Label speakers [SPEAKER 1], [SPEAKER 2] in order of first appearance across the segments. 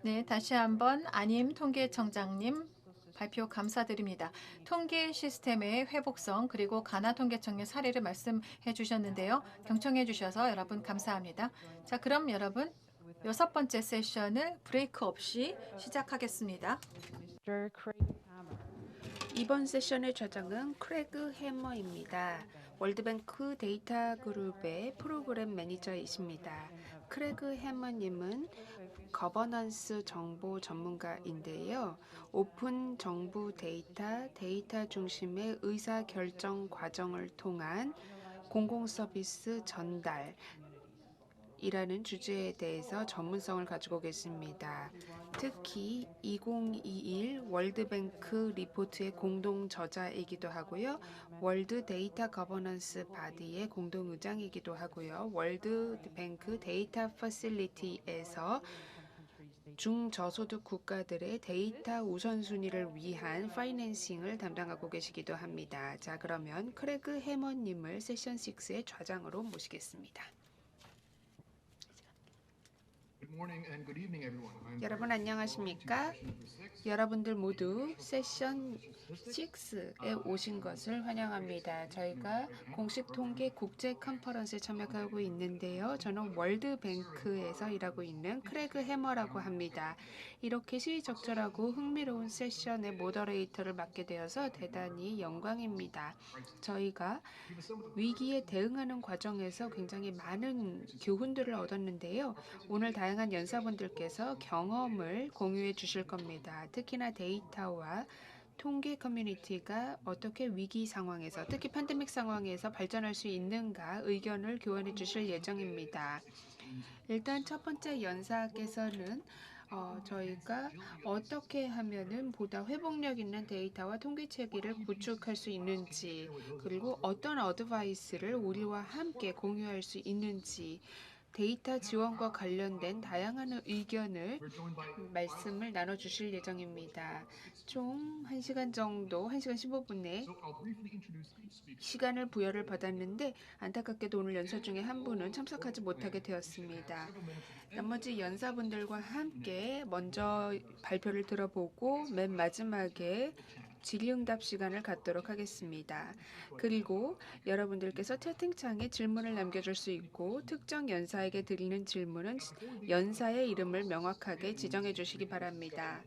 [SPEAKER 1] 네, 다시 한번 안임 통계청장님 발표 감사드립니다. 통계 시스템의 회복성 그리고 가나 통계청의 사례를 말씀해 주셨는데요. 경청해 주셔서 여러분 감사합니다. 자, 그럼 여러분 여섯 번째 세션을 브레이크 없이 시작하겠습니다.
[SPEAKER 2] 이번 세션의 좌장은 크레그 해머입니다. 월드뱅크 데이터 그룹의 프로그램 매니저이십니다. 크레그 해머님은 거버넌스 정보 전문가인데요. 오픈 정부 데이터, 데이터 중심의 의사 결정 과정을 통한 공공 서비스 전달, 이라는 주제에 대해서 전문성을 가지고 계십니다. 특히 2021 월드뱅크 리포트의 공동 저자이기도 하고요. 월드 데이터 거버넌스 바디의 공동 의장이기도 하고요. 월드뱅크 데이터 퍼실리티에서 중저소득 국가들의 데이터 우선순위를 위한 파이낸싱을 담당하고 계시기도 합니다. 자, 그러면 크레그 해머님을 세션 6의 좌장으로 모시겠습니다. 여러분 안녕하십니까? 여러분들 모두 세션 6에 오신 것을 환영합니다. 저희가 공식 통계 국제 컨퍼런스에 참여하고 있는데요. 저는 월드뱅크에서 일하고 있는 크레그 해머라고 합니다. 이렇게 시의적절하고 흥미로운 세션의 모더레이터를 맡게 되어서 대단히 영광입니다. 저희가 위기에 대응하는 과정에서 굉장히 많은 교훈들을 얻었는데요. 오늘 다양한 연사분들께서 경험을 공유해 주실 겁니다. 특히나 데이터와 통계 커뮤니티가 어떻게 위기 상황에서, 특히 팬데믹 상황에서 발전할 수 있는가 의견을 교환해 주실 예정입니다. 일단 첫 번째 연사께서는 저희가 어떻게 하면은 보다 회복력 있는 데이터와 통계 체계를 구축할 수 있는지, 그리고 어떤 어드바이스를 우리와 함께 공유할 수 있는지, 데이터 지원과 관련된 다양한 의견을 말씀을 나눠주실 예정입니다. 총 1시간 정도, 1시간 15분의 시간을 부여를 받았는데 안타깝게도 오늘 연사 중에 한 분은 참석하지 못하게 되었습니다. 나머지 연사분들과 함께 먼저 발표를 들어보고 맨 마지막에 질의응답 시간을 갖도록 하겠습니다. 그리고 여러분들께서 채팅창에 질문을 남겨줄 수 있고 특정 연사에게 드리는 질문은 연사의 이름을 명확하게 지정해 주시기 바랍니다.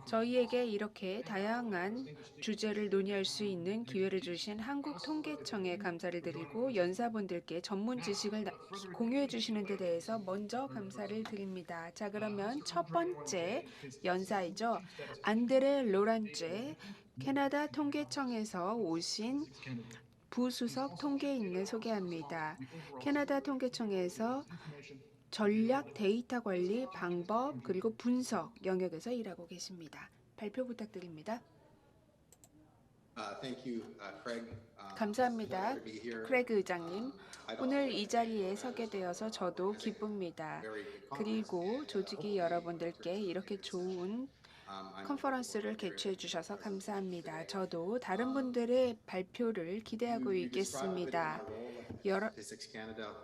[SPEAKER 2] 저희에게 이렇게 다양한 주제를 논의할 수 있는 기회를 주신 한국통계청에 감사를 드리고 연사분들께 전문 지식을 공유해 주시는 데 대해서 먼저 감사를 드립니다. 자, 그러면 첫 번째 연사이죠. 안드레 로란제 캐나다 통계청에서 오신 부수석 통계인을 소개합니다. 캐나다 통계청에서 전략 데이터 관리 방법 그리고 분석 영역에서 일하고 계십니다. 발표 부탁드립니다. 감사합니다. 크레그 의장님. 오늘 이 자리에 서게 되어서 저도 기쁩니다. 그리고 조직이 여러분들께 이렇게 좋은 컨퍼런스를 개최해 주셔서 감사합니다. 저도 다른 분들의 발표를 기대하고 있겠습니다.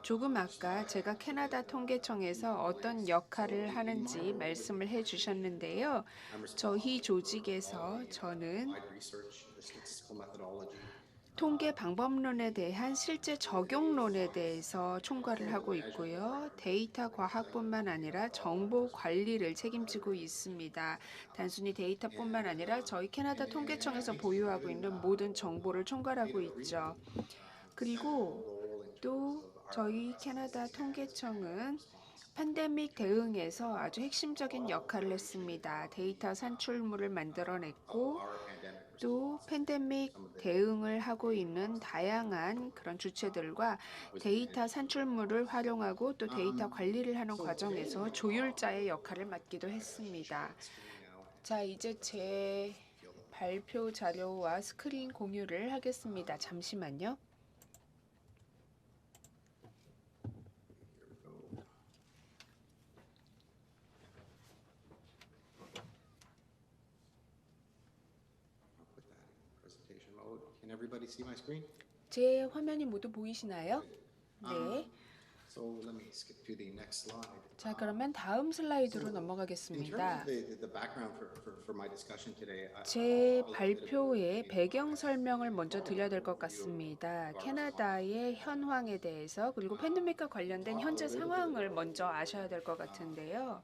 [SPEAKER 2] 조금 아까 제가 캐나다 통계청에서 어떤 역할을 하는지 말씀을 해 주셨는데요. 저희 조직에서 저는 통계 방법론에 대한 실제 적용론에 대해서 총괄을 하고 있고요. 데이터 과학뿐만 아니라 정보 관리를 책임지고 있습니다. 단순히 데이터뿐만 아니라 저희 캐나다 통계청에서 보유하고 있는 모든 정보를 총괄하고 있죠. 그리고 또 저희 캐나다 통계청은 팬데믹 대응에서 아주 핵심적인 역할을 했습니다. 데이터 산출물을 만들어냈고 또 팬데믹 대응을 하고 있는 다양한 그런 주체들과 데이터 산출물을 활용하고 또 데이터 관리를 하는 과정에서 조율자의 역할을 맡기도 했습니다. 자, 이제 제 발표 자료와 스크린 공유를 하겠습니다. 잠시만요. 제 화면이 모두 보이시나요? 네.
[SPEAKER 3] So let me skip to the next slide.
[SPEAKER 2] 자, 그러면 다음 슬라이드로
[SPEAKER 3] In terms
[SPEAKER 2] 넘어가겠습니다.
[SPEAKER 3] of the background for my discussion today,
[SPEAKER 2] 제 발표의 배경 설명을 먼저 드려야 될 것 같습니다. 캐나다의 현황에 대해서 그리고 팬데믹과 관련된 현재 상황을 먼저 아셔야 될 것 같은데요.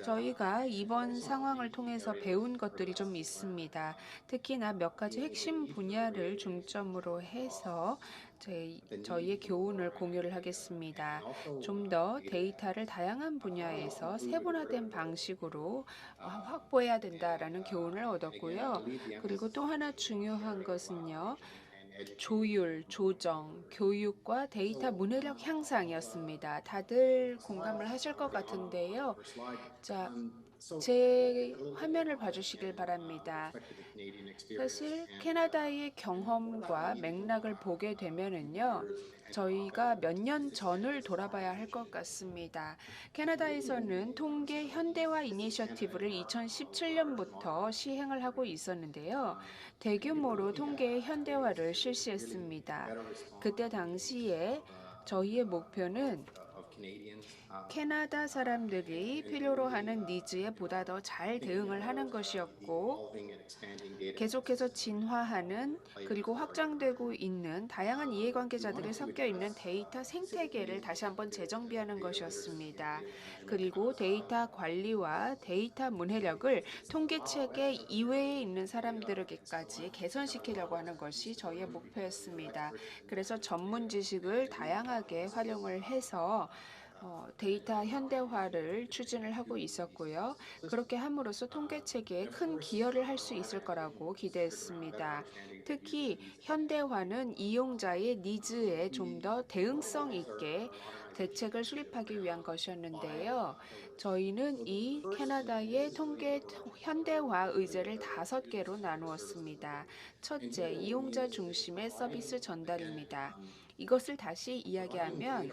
[SPEAKER 2] 저희가 이번 상황을 통해서 배운 것들이 좀 있습니다. 특히나 몇 가지 핵심 분야를 중점으로 해서 저희의 교훈을 공유를 하겠습니다. 좀 더 데이터를 다양한 분야에서 세분화된 방식으로 확보해야 된다라는 교훈을 얻었고요. 그리고 또 하나 중요한 것은요. 조율, 조정, 교육과 데이터 문해력 향상이었습니다. 다들 공감을 하실 것 같은데요. 자, 제 화면을 봐주시길 바랍니다. 사실 캐나다의 경험과 맥락을 보게 되면은요, 저희가 몇 년 전을 돌아봐야 할 것 같습니다. 캐나다에서는 통계 현대화 이니셔티브를 2017년부터 시행을 하고 있었는데요. 대규모로 통계 현대화를 실시했습니다. 그때 당시에 저희의 목표는 캐나다 사람들이 필요로 하는 니즈에 보다 더 잘 대응을 하는 것이었고, 계속해서 진화하는 그리고 확장되고 있는 다양한 이해관계자들이 섞여 있는 데이터 생태계를 다시 한번 재정비하는 것이었습니다. 그리고 데이터 관리와 데이터 문해력을 통계체계 이외에 있는 사람들에게까지 개선시키려고 하는 것이 저희의 목표였습니다. 그래서 전문 지식을 다양하게 활용을 해서 데이터 현대화를 추진을 하고 있었고요. 그렇게 함으로써 통계체계에 큰 기여를 할 수 있을 거라고 기대했습니다. 특히 현대화는 이용자의 니즈에 좀 더 대응성 있게 대책을 수립하기 위한 것이었는데요. 저희는 이 캐나다의 통계 현대화 의제를 5개로 나누었습니다. 첫째, 이용자 중심의 서비스 전달입니다. 이것을 다시 이야기하면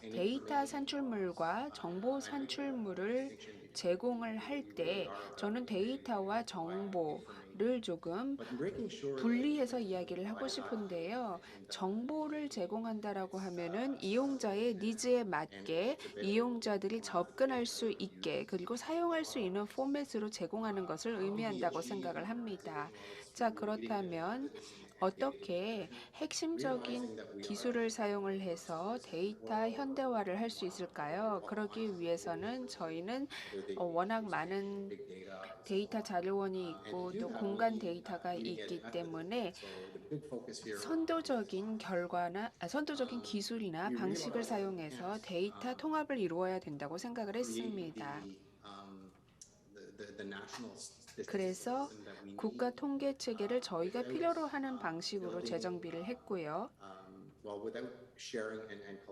[SPEAKER 2] 데이터 산출물과 정보 산출물을 제공을 할 때 저는 데이터와 정보를 조금 분리해서 이야기를 하고 싶은데요. 정보를 제공한다라고 하면은 이용자의 니즈에 맞게 이용자들이 접근할 수 있게 그리고 사용할 수 있는 포맷으로 제공하는 것을 의미한다고 생각을 합니다. 자, 그렇다면 어떻게 핵심적인 기술을 사용을 해서 데이터 현대화를 할 수 있을까요? 그러기 위해서는 저희는 워낙 많은 데이터 자료원이 있고 또 공간 데이터가 있기 때문에 선도적인 기술이나 방식을 사용해서 데이터 통합을 이루어야 된다고 생각을 했습니다. 그래서 국가 통계 체계를 저희가 필요로 하는 방식으로 재정비를 했고요.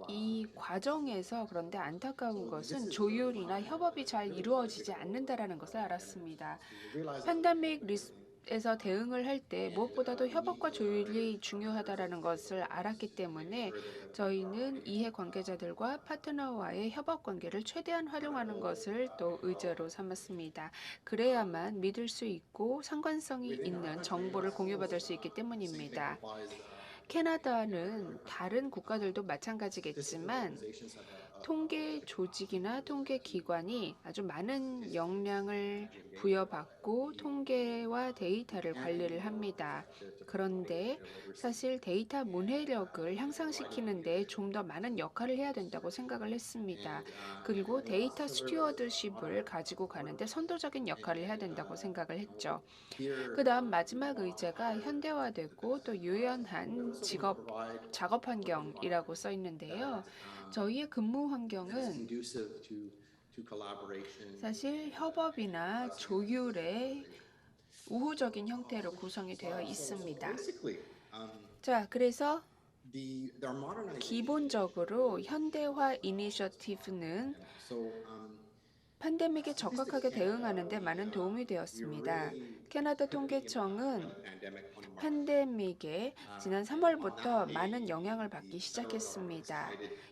[SPEAKER 2] 이 과정에서 그런데 안타까운 것은 조율이나 협업이 잘 이루어지지 않는다라는 것을 알았습니다. 팬데믹 에서 대응을 할 때 무엇보다도 협업과 조율이 중요하다라는 것을 알았기 때문에 저희는 이해 관계자들과 파트너와의 협업 관계를 최대한 활용하는 것을 또 의제로 삼았습니다. 그래야만 믿을 수 있고 상관성이 있는 정보를 공유받을 수 있기 때문입니다. 캐나다는 다른 국가들도 마찬가지겠지만 통계 조직이나 통계 기관이 아주 많은 역량을 부여받고 통계와 데이터를 관리를 합니다. 그런데 사실 데이터 문해력을 향상시키는 데 좀 더 많은 역할을 해야 된다고 생각을 했습니다. 그리고 데이터 스튜어드십을 가지고 가는데 선도적인 역할을 해야 된다고 생각을 했죠. 그 다음 마지막 의제가 현대화되고 또 유연한 작업 환경이라고 써 있는데요. 저희의 근무 환경은 사실 협업이나 조율의 우호적인 형태로 구성이 되어 있습니다. 자, 그래서 기본적으로 현대화 이니셔티브는 팬데믹에 적극하게 대응하는 데 많은 도움이 되었습니다. 캐나다 통계청은 팬데믹에 지난 3월부터 많은 영향을 받기 시작했습니다.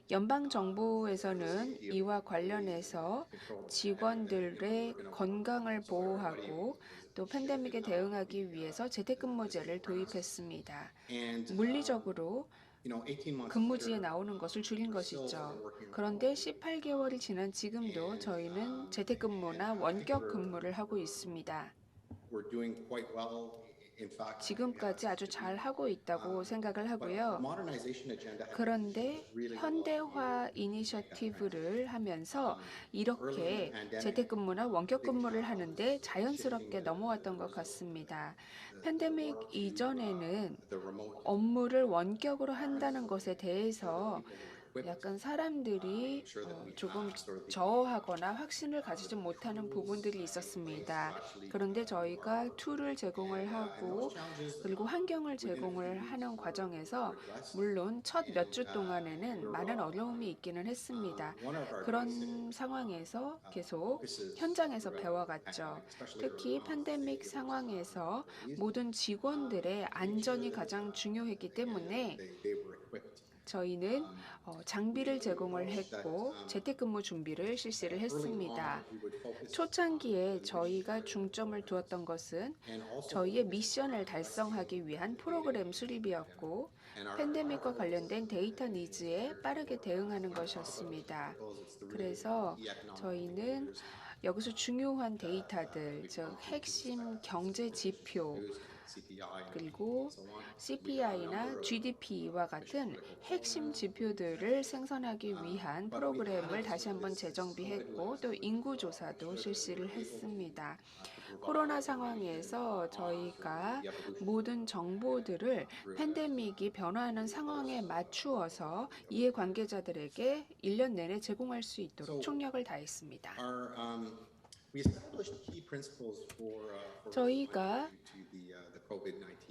[SPEAKER 2] 연방정부에서는 이와 관련해서 직원들의 건강을 보호하고 또 팬데믹에 대응하기 위해서 재택근무제를 도입했습니다. 물리적으로 근무지에 나오는 것을 줄인 것이죠. 그런데 18개월이 지난 지금도 저희는 재택근무나 원격 근무를 하고 있습니다. 지금까지 아주 잘 하고 있다고 생각을 하고요. 그런데 현대화 이니셔티브를 하면서 이렇게 재택근무나 원격근무를 하는데 자연스럽게 넘어왔던 것 같습니다. 팬데믹 이전에는 업무를 원격으로 한다는 것에 대해서 약간 사람들이 조금 저어하거나 확신을 가지지 못하는 부분들이 있었습니다. 그런데 저희가 툴을 제공을 하고 그리고 환경을 제공을 하는 과정에서 물론 첫 몇 주 동안에는 많은 어려움이 있기는 했습니다. 그런 상황에서 계속 현장에서 배워갔죠. 특히 팬데믹 상황에서 모든 직원들의 안전이 가장 중요했기 때문에 저희는 장비를 제공을 했고 재택근무 준비를 실시를 했습니다. 초창기에 저희가 중점을 두었던 것은 저희의 미션을 달성하기 위한 프로그램 수립이었고 팬데믹과 관련된 데이터 니즈에 빠르게 대응하는 것이었습니다. 그래서 저희는 여기서 중요한 데이터들, 즉 핵심 경제 지표, 그리고 CPI나 GDP와 같은 핵심 지표들을 생성하기 위한 프로그램을 다시 한번 재정비했고 또 인구조사도 실시를 했습니다. 코로나 상황에서 저희가 모든 정보들을 팬데믹이 변화하는 상황에 맞추어서 이해관계자들에게 1년 내내 제공할 수 있도록 총력을 다했습니다. 저희가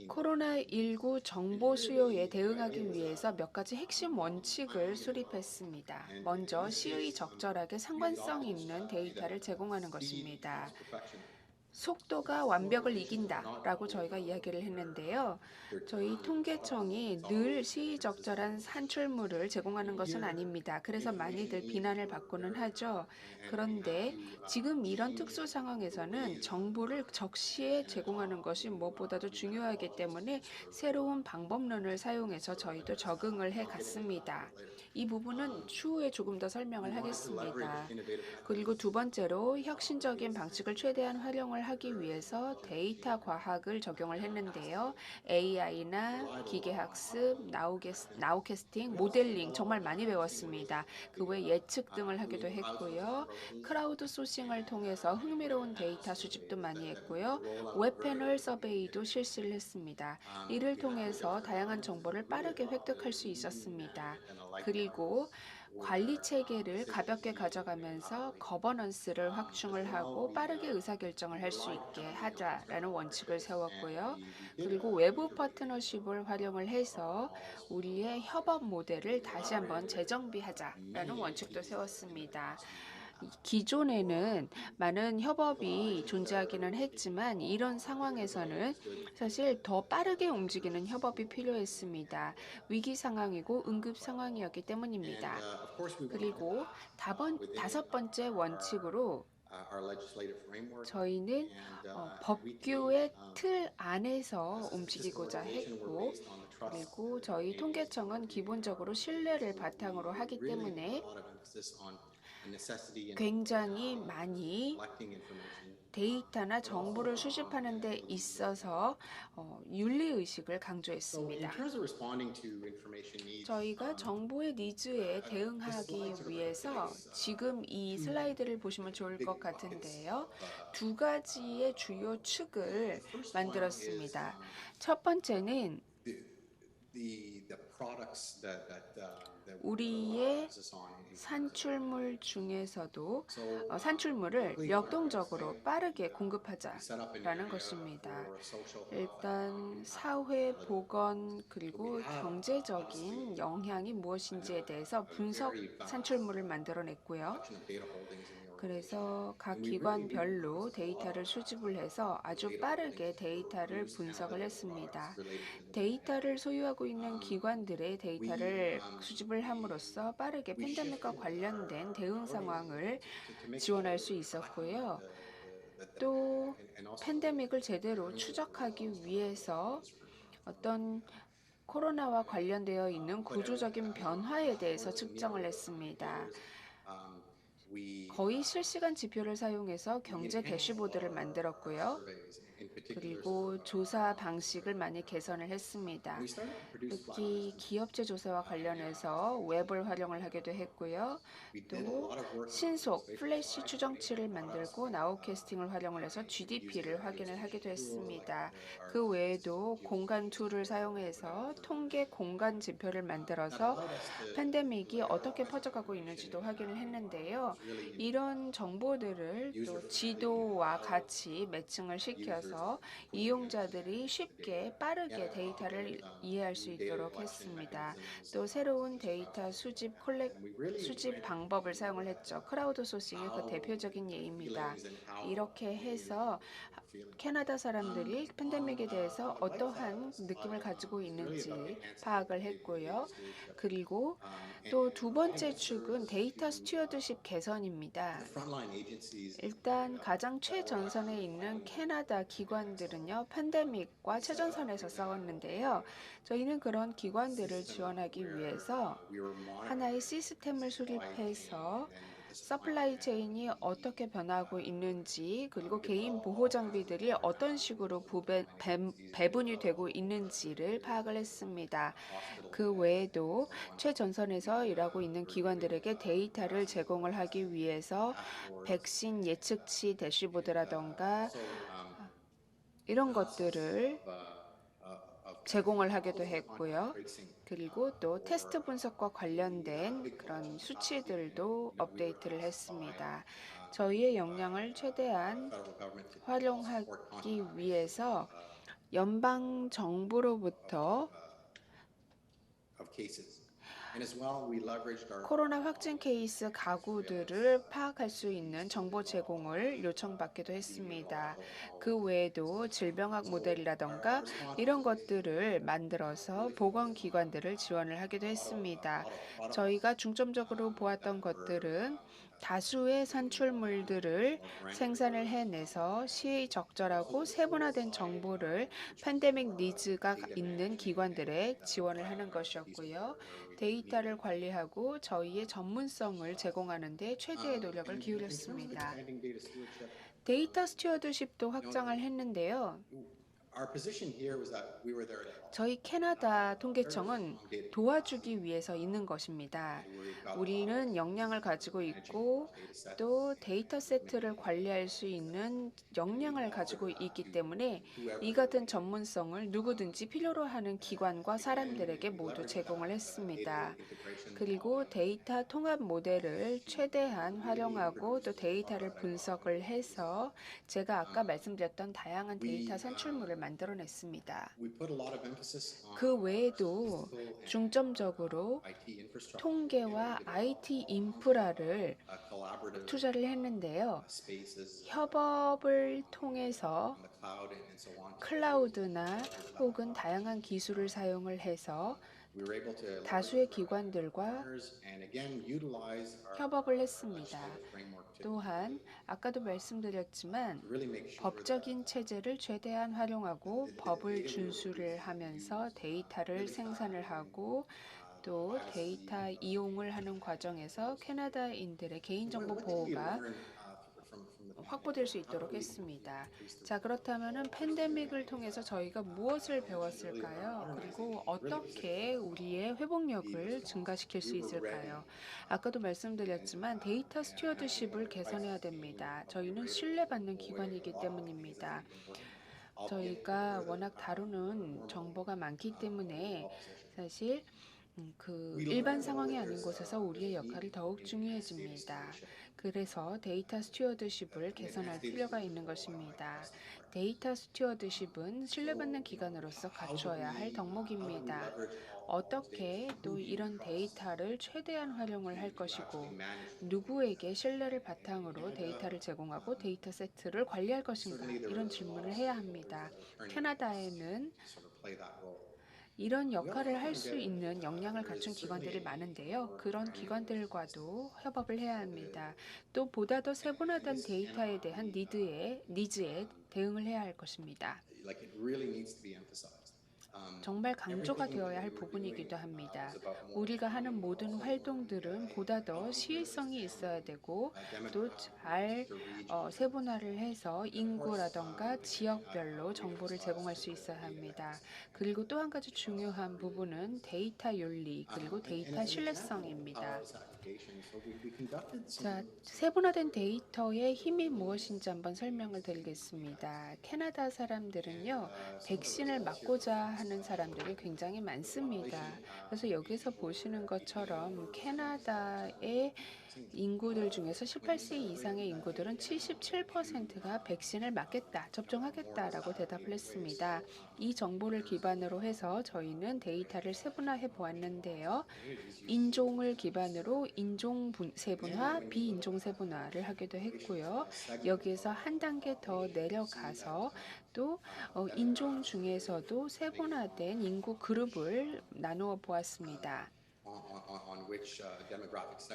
[SPEAKER 2] 코로나19 정보 수요에 대응하기 위해서 몇 가지 핵심 원칙을 수립했습니다. 먼저 시의 적절하게 상관성 있는 데이터를 제공하는 것입니다. 속도가 완벽을 이긴다라고 저희가 이야기를 했는데요. 저희 통계청이 늘 시의적절한 산출물을 제공하는 것은 아닙니다. 그래서 많이들 비난을 받고는 하죠. 그런데 지금 이런 특수 상황에서는 정보를 적시에 제공하는 것이 무엇보다도 중요하기 때문에 새로운 방법론을 사용해서 저희도 적응을 해 갔습니다. 이 부분은 추후에 조금 더 설명을 하겠습니다. 그리고 두 번째로 혁신적인 방식을 최대한 활용을 하기 위해서 데이터 과학을 적용을 했는데요. AI나 기계학습, 나우캐스팅, 모델링 정말 많이 배웠습니다. 그 외 예측 등을 하기도 했고요. 크라우드 소싱을 통해서 흥미로운 데이터 수집도 많이 했고요. 웹 패널 서베이도 실시를 했습니다. 이를 통해서 다양한 정보를 빠르게 획득할 수 있었습니다. 그리고 관리 체계를 가볍게 가져가면서 거버넌스를 확충을 하고 빠르게 의사결정을 할 수 있게 하자라는 원칙을 세웠고요. 그리고 외부 파트너십을 활용을 해서 우리의 협업 모델을 다시 한번 재정비하자라는 원칙도 세웠습니다. 기존에는 많은 협업이 존재하기는 했지만 이런 상황에서는 사실 더 빠르게 움직이는 협업이 필요했습니다. 위기 상황이고 응급 상황이었기 때문입니다. 그리고 다섯 번째 원칙으로 저희는 법규의 틀 안에서 움직이고자 했고, 그리고 저희 통계청은 기본적으로 신뢰를 바탕으로 하기 때문에 굉장히 많이 데이터나 정보를 수집하는 데 있어서 윤리의식을 강조했습니다. 저희가 정보의 니즈에 대응하기 위해서 지금 이 슬라이드를 보시면 좋을 것 같은데요. 두 가지의 주요 축을 만들었습니다. 첫 번째는 우리의 산출물 중에서도 산출물을 역동적으로 빠르게 공급하자라는 것입니다. 일단 사회, 보건, 그리고 경제적인 영향이 무엇인지에 대해서 분석 산출물을 만들어냈고요. 그래서 각 기관별로 데이터를 수집을 해서 아주 빠르게 데이터를 분석을 했습니다. 데이터를 소유하고 있는 기관들의 데이터를 수집을 함으로써 빠르게 팬데믹과 관련된 대응 상황을 지원할 수 있었고요. 또 팬데믹을 제대로 추적하기 위해서 어떤 코로나와 관련되어 있는 구조적인 변화에 대해서 측정을 했습니다. 거의 실시간 지표를 사용해서 경제 대시보드를 만들었고요. 그리고 조사 방식을 많이 개선을 했습니다. 특히 기업체 조사와 관련해서 웹을 활용을 하기도 했고요. 또 신속 플래시 추정치를 만들고 나우캐스팅을 활용을 해서 GDP를 확인을 하기도 했습니다. 그 외에도 공간 툴을 사용해서 통계 공간 지표를 만들어서 팬데믹이 어떻게 퍼져가고 있는지도 확인을 했는데요. 이런 정보들을 또 지도와 같이 매칭을 시켜서 이용자들이 쉽게 빠르게 데이터를 이해할 수 있도록 했습니다. 또 새로운 데이터 수집 방법을 사용을 했죠. 크라우드 소싱이 그 대표적인 예입니다. 이렇게 해서 캐나다 사람들이 팬데믹에 대해서 어떠한 느낌을 가지고 있는지 파악을 했고요. 그리고 또 두 번째 축은 데이터 스튜어드십 개선입니다. 일단 가장 최전선에 있는 캐나다 기관들은요, 팬데믹과 최전선에서 싸웠는데요. 저희는 그런 기관들을 지원하기 위해서 하나의 시스템을 수립해서 서플라이 체인이 어떻게 변하고 있는지, 그리고 개인 보호 장비들이 어떤 식으로 배분이 되고 있는지를 파악을 했습니다. 그 외에도 최전선에서 일하고 있는 기관들에게 데이터를 제공을 하기 위해서 백신 예측치 대시보드라던가 이런 것들을 제공을 하기도 했고요. 그리고 또 테스트 분석과 관련된 그런 수치들도 업데이트를 했습니다. 저희의 역량을 최대한 활용하기 위해서 연방 정부로부터 코로나 확진 케이스 가구들을 파악할 수 있는 정보 제공을 요청받기도 했습니다. 그 외에도 질병학 모델이라던가 이런 것들을 만들어서 보건기관들을 지원을 하기도 했습니다. 저희가 중점적으로 보았던 것들은 다수의 산출물들을 생산을 해내서 시의적절하고 세분화된 정보를 팬데믹 니즈가 있는 기관들에 지원을 하는 것이었고요. 데이터를 관리하고 저희의 전문성을 제공하는 데 최대의 노력을 기울였습니다. 데이터 스튜어드십도 확장을 했는데요. 저희 캐나다 통계청은 도와주기 위해서 있는 것입니다. 우리는 역량을 가지고 있고 또 데이터 세트를 관리할 수 있는 역량을 가지고 있기 때문에 이 같은 전문성을 누구든지 필요로 하는 기관과 사람들에게 모두 제공을 했습니다. 그리고 데이터 통합 모델을 최대한 활용하고 또 데이터를 분석을 해서 제가 아까 말씀드렸던 다양한 데이터 산출물을 만들어냈습니다. 그 외에도 중점적으로 통계와 IT 인프라를 투자를 했는데요. 협업을 통해서 클라우드나 혹은 다양한 기술을 사용을 해서 다수의 기관들과 협업을 했습니다. 또한 아까도 말씀드렸지만 법적인 체제를 최대한 활용하고 법을 준수를 하면서 데이터를 생산을 하고 또 데이터 이용을 하는 과정에서 캐나다인들의 개인정보 보호가 확보될 수 있도록 했습니다. 자, 그렇다면 팬데믹을 통해서 저희가 무엇을 배웠을까요? 그리고 어떻게 우리의 회복력을 증가시킬 수 있을까요? 아까도 말씀드렸지만 데이터 스튜어드십을 개선해야 됩니다. 저희는 신뢰받는 기관이기 때문입니다. 저희가 워낙 다루는 정보가 많기 때문에 사실 그 일반 상황이 아닌 곳에서 우리의 역할이 더욱 중요해집니다. 그래서 데이터 스튜어드십을 개선할 필요가 있는 것입니다. 데이터 스튜어드십은 신뢰받는 기관으로서 갖추어야 할 덕목입니다. 어떻게 또 이런 데이터를 최대한 활용을 할 것이고 누구에게 신뢰를 바탕으로 데이터를 제공하고 데이터 세트를 관리할 것인가 이런 질문을 해야 합니다. 캐나다에는 이런 역할을 할 수 있는 역량을 갖춘 기관들이 많은데요. 그런 기관들과도 협업을 해야 합니다. 또 보다 더 세분화된 데이터에 대한 니즈에 대응을 해야 할 것입니다. 정말 강조가 되어야 할 부분이기도 합니다. 우리가 하는 모든 활동들은 보다 더 시의성이 있어야 되고 또 잘 세분화를 해서 인구라던가 지역별로 정보를 제공할 수 있어야 합니다. 그리고 또 한 가지 중요한 부분은 데이터 윤리 그리고 데이터 신뢰성입니다. 자, 세분화된 데이터의 힘이 무엇인지 한번 설명을 드리겠습니다. 캐나다 사람들은요, 백신을 맞고자 하는 사람들이 굉장히 많습니다. 그래서 여기서 보시는 것처럼 캐나다의 인구들 중에서 18세 이상의 인구들은 77%가 백신을 맞겠다, 접종하겠다라고 대답을 했습니다. 이 정보를 기반으로 해서 저희는 데이터를 세분화해 보았는데요. 인종을 기반으로 인종 세분화, 비인종 세분화를 하기도 했고요. 여기에서 한 단계 더 내려가서 또 인종 중에서도 세분화된 인구 그룹을 나누어 보았습니다.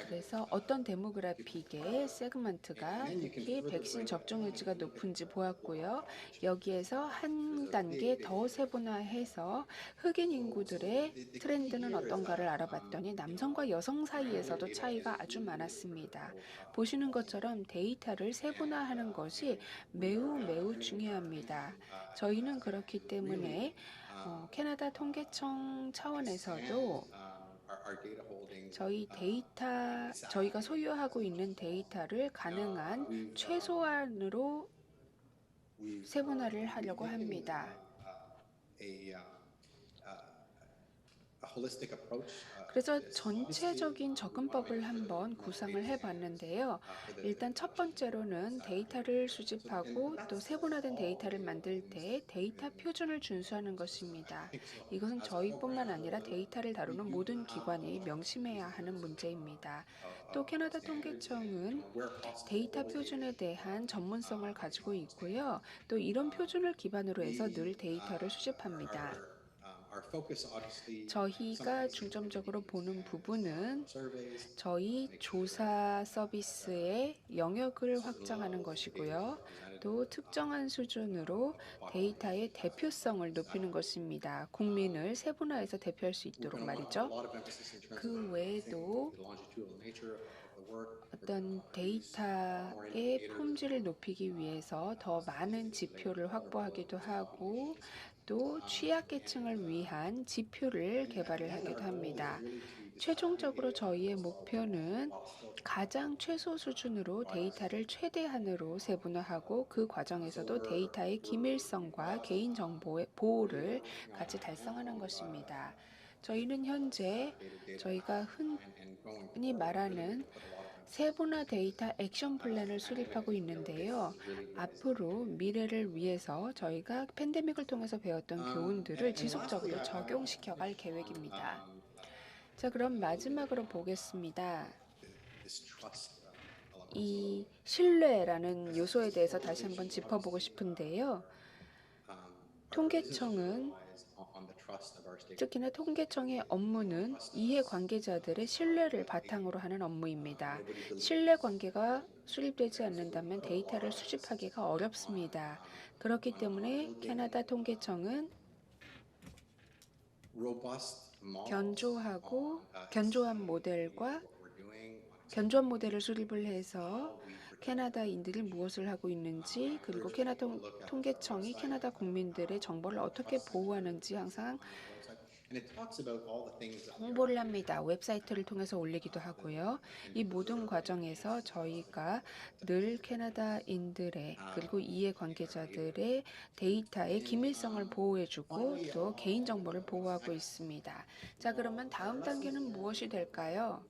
[SPEAKER 2] 그래서 어떤 데모그래픽의 세그먼트가 특히 백신 접종 유지가 높은지 보았고요. 여기에서 한 단계 더 세분화해서 흑인 인구들의 트렌드는 어떤가를 알아봤더니 남성과 여성 사이에서도 차이가 아주 많았습니다. 보시는 것처럼 데이터를 세분화하는 것이 매우 중요합니다. 저희는 그렇기 때문에 캐나다 통계청 차원에서도 저희가 소유하고 있는 데이터를 가능한 최소한으로 세분화를 하려고 합니다. 그래서 전체적인 접근법을 한번 구상을 해봤는데요. 일단 첫 번째로는 데이터를 수집하고 또 세분화된 데이터를 만들 때 데이터 표준을 준수하는 것입니다. 이것은 저희뿐만 아니라 데이터를 다루는 모든 기관이 명심해야 하는 문제입니다. 또 캐나다 통계청은 데이터 표준에 대한 전문성을 가지고 있고요. 또 이런 표준을 기반으로 해서 늘 데이터를 수집합니다. 저희가 중점적으로 보는 부분은 저희 조사 서비스의 영역을 확장하는 것이고요. 또 특정한 수준으로 데이터의 대표성을 높이는 것입니다. 국민을 세분화해서 대표할 수 있도록 말이죠. 그 외에도 어떤 데이터의 품질을 높이기 위해서 더 많은 지표를 확보하기도 하고 또 취약계층을 위한 지표를 개발을 하기도 합니다. 최종적으로 저희의 목표는 가장 최소 수준으로 데이터를 최대한으로 세분화하고 그 과정에서도 데이터의 기밀성과 개인정보의 보호를 같이 달성하는 것입니다. 저희는 현재 저희가 흔히 말하는 세분화 데이터 액션 플랜을 수립하고 있는데요. 앞으로 미래를 위해서 저희가 팬데믹을 통해서 배웠던 교훈들을 지속적으로 적용시켜 갈 계획입니다. 자, 그럼 마지막으로 보겠습니다. 이 신뢰라는 요소에 대해서 다시 한번 짚어보고 싶은데요. 통계청은 특히나 통계청의 업무는 이해관계자들의 신뢰를 바탕으로 하는 업무입니다. 신뢰관계가 수립되지 않는다면 데이터를 수집하기가 어렵습니다. 그렇기 때문에 캐나다 통계청은 견조한 모델을 수립을 해서 캐나다인들이 무엇을 하고 있는지 그리고 캐나다 통계청이 캐나다 국민들의 정보를 어떻게 보호하는지 항상 홍보를 합니다. 웹사이트를 통해서 올리기도 하고요. 이 모든 과정에서 저희가 늘 캐나다인들의 그리고 이해관계자들의 데이터의 기밀성을 보호해주고 또 개인정보를 보호하고 있습니다. 자, 그러면 다음 단계는 무엇이 될까요?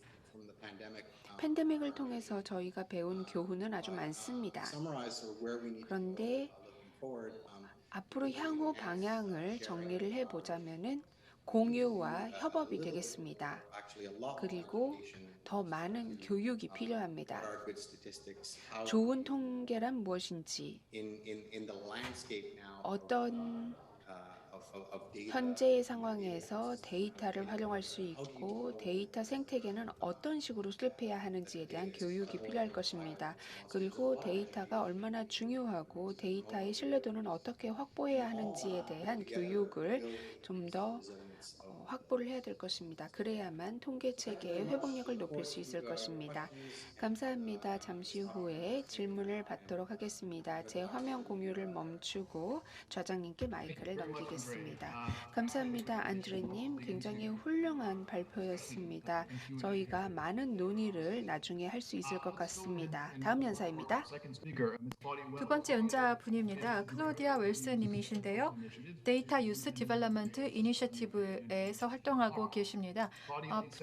[SPEAKER 2] 팬데믹을 통해서 저희가 배운 교훈은 아주 많습니다. 그런데 앞으로 향후 방향을 정리를 해보자면은 공유와 협업이 되겠습니다. 그리고 더 많은 교육이 필요합니다. 좋은 통계란 무엇인지, 어떤
[SPEAKER 3] of data.
[SPEAKER 2] 현재의 상황에서 데이터를 활용할 수 있고 데이터 생태계는 어떤 식으로 수립해야 하는지에 대한 교육이 필요할 것입니다. 그리고 데이터가 얼마나 중요하고 데이터의 신뢰도는 어떻게 확보해야 하는지에 대한 교육을 좀 더 확보를 해야 될 것입니다. 그래야만 통계 체계의 회복력을 높일 수 있을 것입니다. 감사합니다. 잠시 후에 질문을 받도록 하겠습니다. 제 화면 공유를 멈추고 좌장님께 마이크를 넘기겠습니다. 감사합니다. 안드레님, 굉장히 훌륭한 발표였습니다. 저희가 많은 논의를 나중에 할 수 있을 것 같습니다. 다음 연사입니다.
[SPEAKER 1] 두 번째 연자분입니다. 클로디아 웰스님이신데요. 데이터 유스 디벨롭먼트 이니셔티브에서 활동하고 계십니다.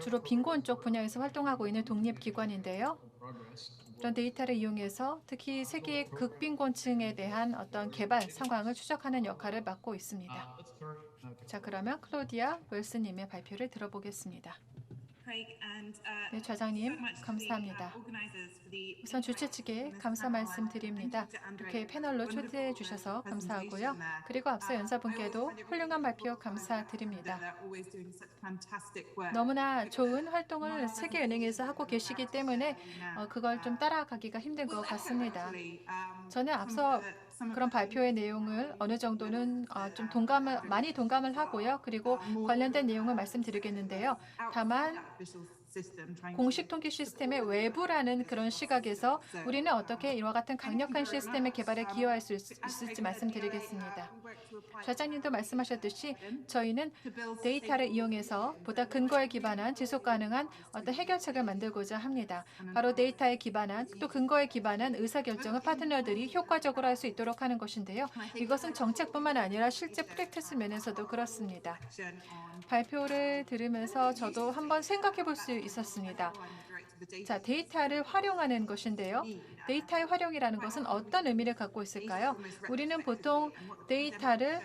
[SPEAKER 1] 주로 빈곤 쪽 분야에서 활동하고 있는 독립기관인데요. 이런 데이터를 이용해서 특히 세계 극빈곤층에 대한 어떤 개발 상황을 추적하는 역할을 맡고 있습니다. 자, 그러면 클로디아 웰스님의 발표를 들어보겠습니다. 네, 좌장님, 감사합니다. 우선 주최 측에 감사 말씀드립니다. 이렇게 패널로 초대해 주셔서 감사하고요. 그리고 앞서 연사분께도 훌륭한 발표 감사드립니다. 너무나 좋은 활동을 세계은행에서 하고 계시기 때문에 그걸 좀 따라가기가 힘든 것 같습니다. 저는 앞서 그런 발표의 내용을 어느 정도는 좀 많이 동감을 하고요. 그리고 관련된 내용을 말씀드리겠는데요. 다만 공식 통계 시스템의 외부라는 그런 시각에서 우리는 어떻게 이와 같은 강력한 시스템의 개발에 기여할 수 있을지 말씀드리겠습니다. 좌장님도 말씀하셨듯이 저희는 데이터를 이용해서 보다 근거에 기반한 지속 가능한 어떤 해결책을 만들고자 합니다. 바로 데이터에 기반한 또 근거에 기반한 의사결정을 파트너들이 효과적으로 할 수 있도록 하는 것인데요. 이것은 정책뿐만 아니라 실제 프랙티스 면에서도 그렇습니다. 발표를 들으면서 저도 한번 생각해 볼 수 있었습니다. 자, 데이터를 활용하는 것인데요. 데이터의 활용이라는 것은 어떤 의미를 갖고 있을까요? 우리는 보통 데이터를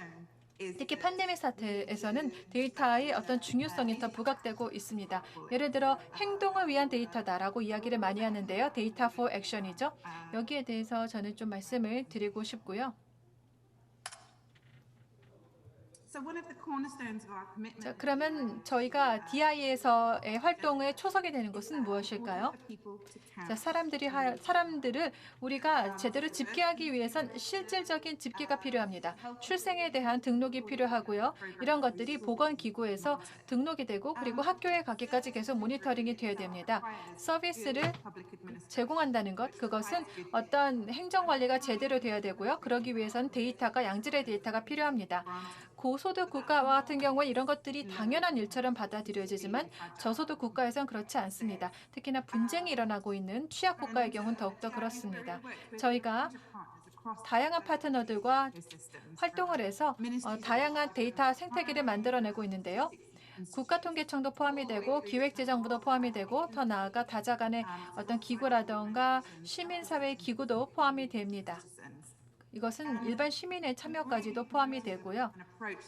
[SPEAKER 1] 특히 팬데믹 사태에서는 데이터의 어떤 중요성이 더 부각되고 있습니다. 예를 들어 행동을 위한 데이터다라고 이야기를 많이 하는데요. 데이터 for action이죠. 여기에 대해서 저는 좀 말씀을 드리고 싶고요. 자, 그러면 저희가 DI에서의 활동의 초석이 되는 것은 무엇일까요? 자, 사람들을 우리가 제대로 집계하기 위해선 실질적인 집계가 필요합니다. 출생에 대한 등록이 필요하고요. 이런 것들이 보건기구에서 등록이 되고 그리고 학교에 가기까지 계속 모니터링이 되어야 됩니다. 서비스를 제공한다는 것, 그것은 어떤 행정관리가 제대로 되어야 되고요. 그러기 위해서는 양질의 데이터가 필요합니다. 고소득 국가와 같은 경우에 이런 것들이 당연한 일처럼 받아들여지지만 저소득 국가에선 그렇지 않습니다. 특히나 분쟁이 일어나고 있는 취약 국가의 경우는 더욱더 그렇습니다. 저희가 다양한 파트너들과 활동을 해서 다양한 데이터 생태계를 만들어내고 있는데요. 국가통계청도 포함이 되고 기획재정부도 포함이 되고 더 나아가 다자 간의 어떤 기구라던가 시민사회 기구도 포함이 됩니다. 이것은 일반 시민의 참여까지도 포함이 되고요.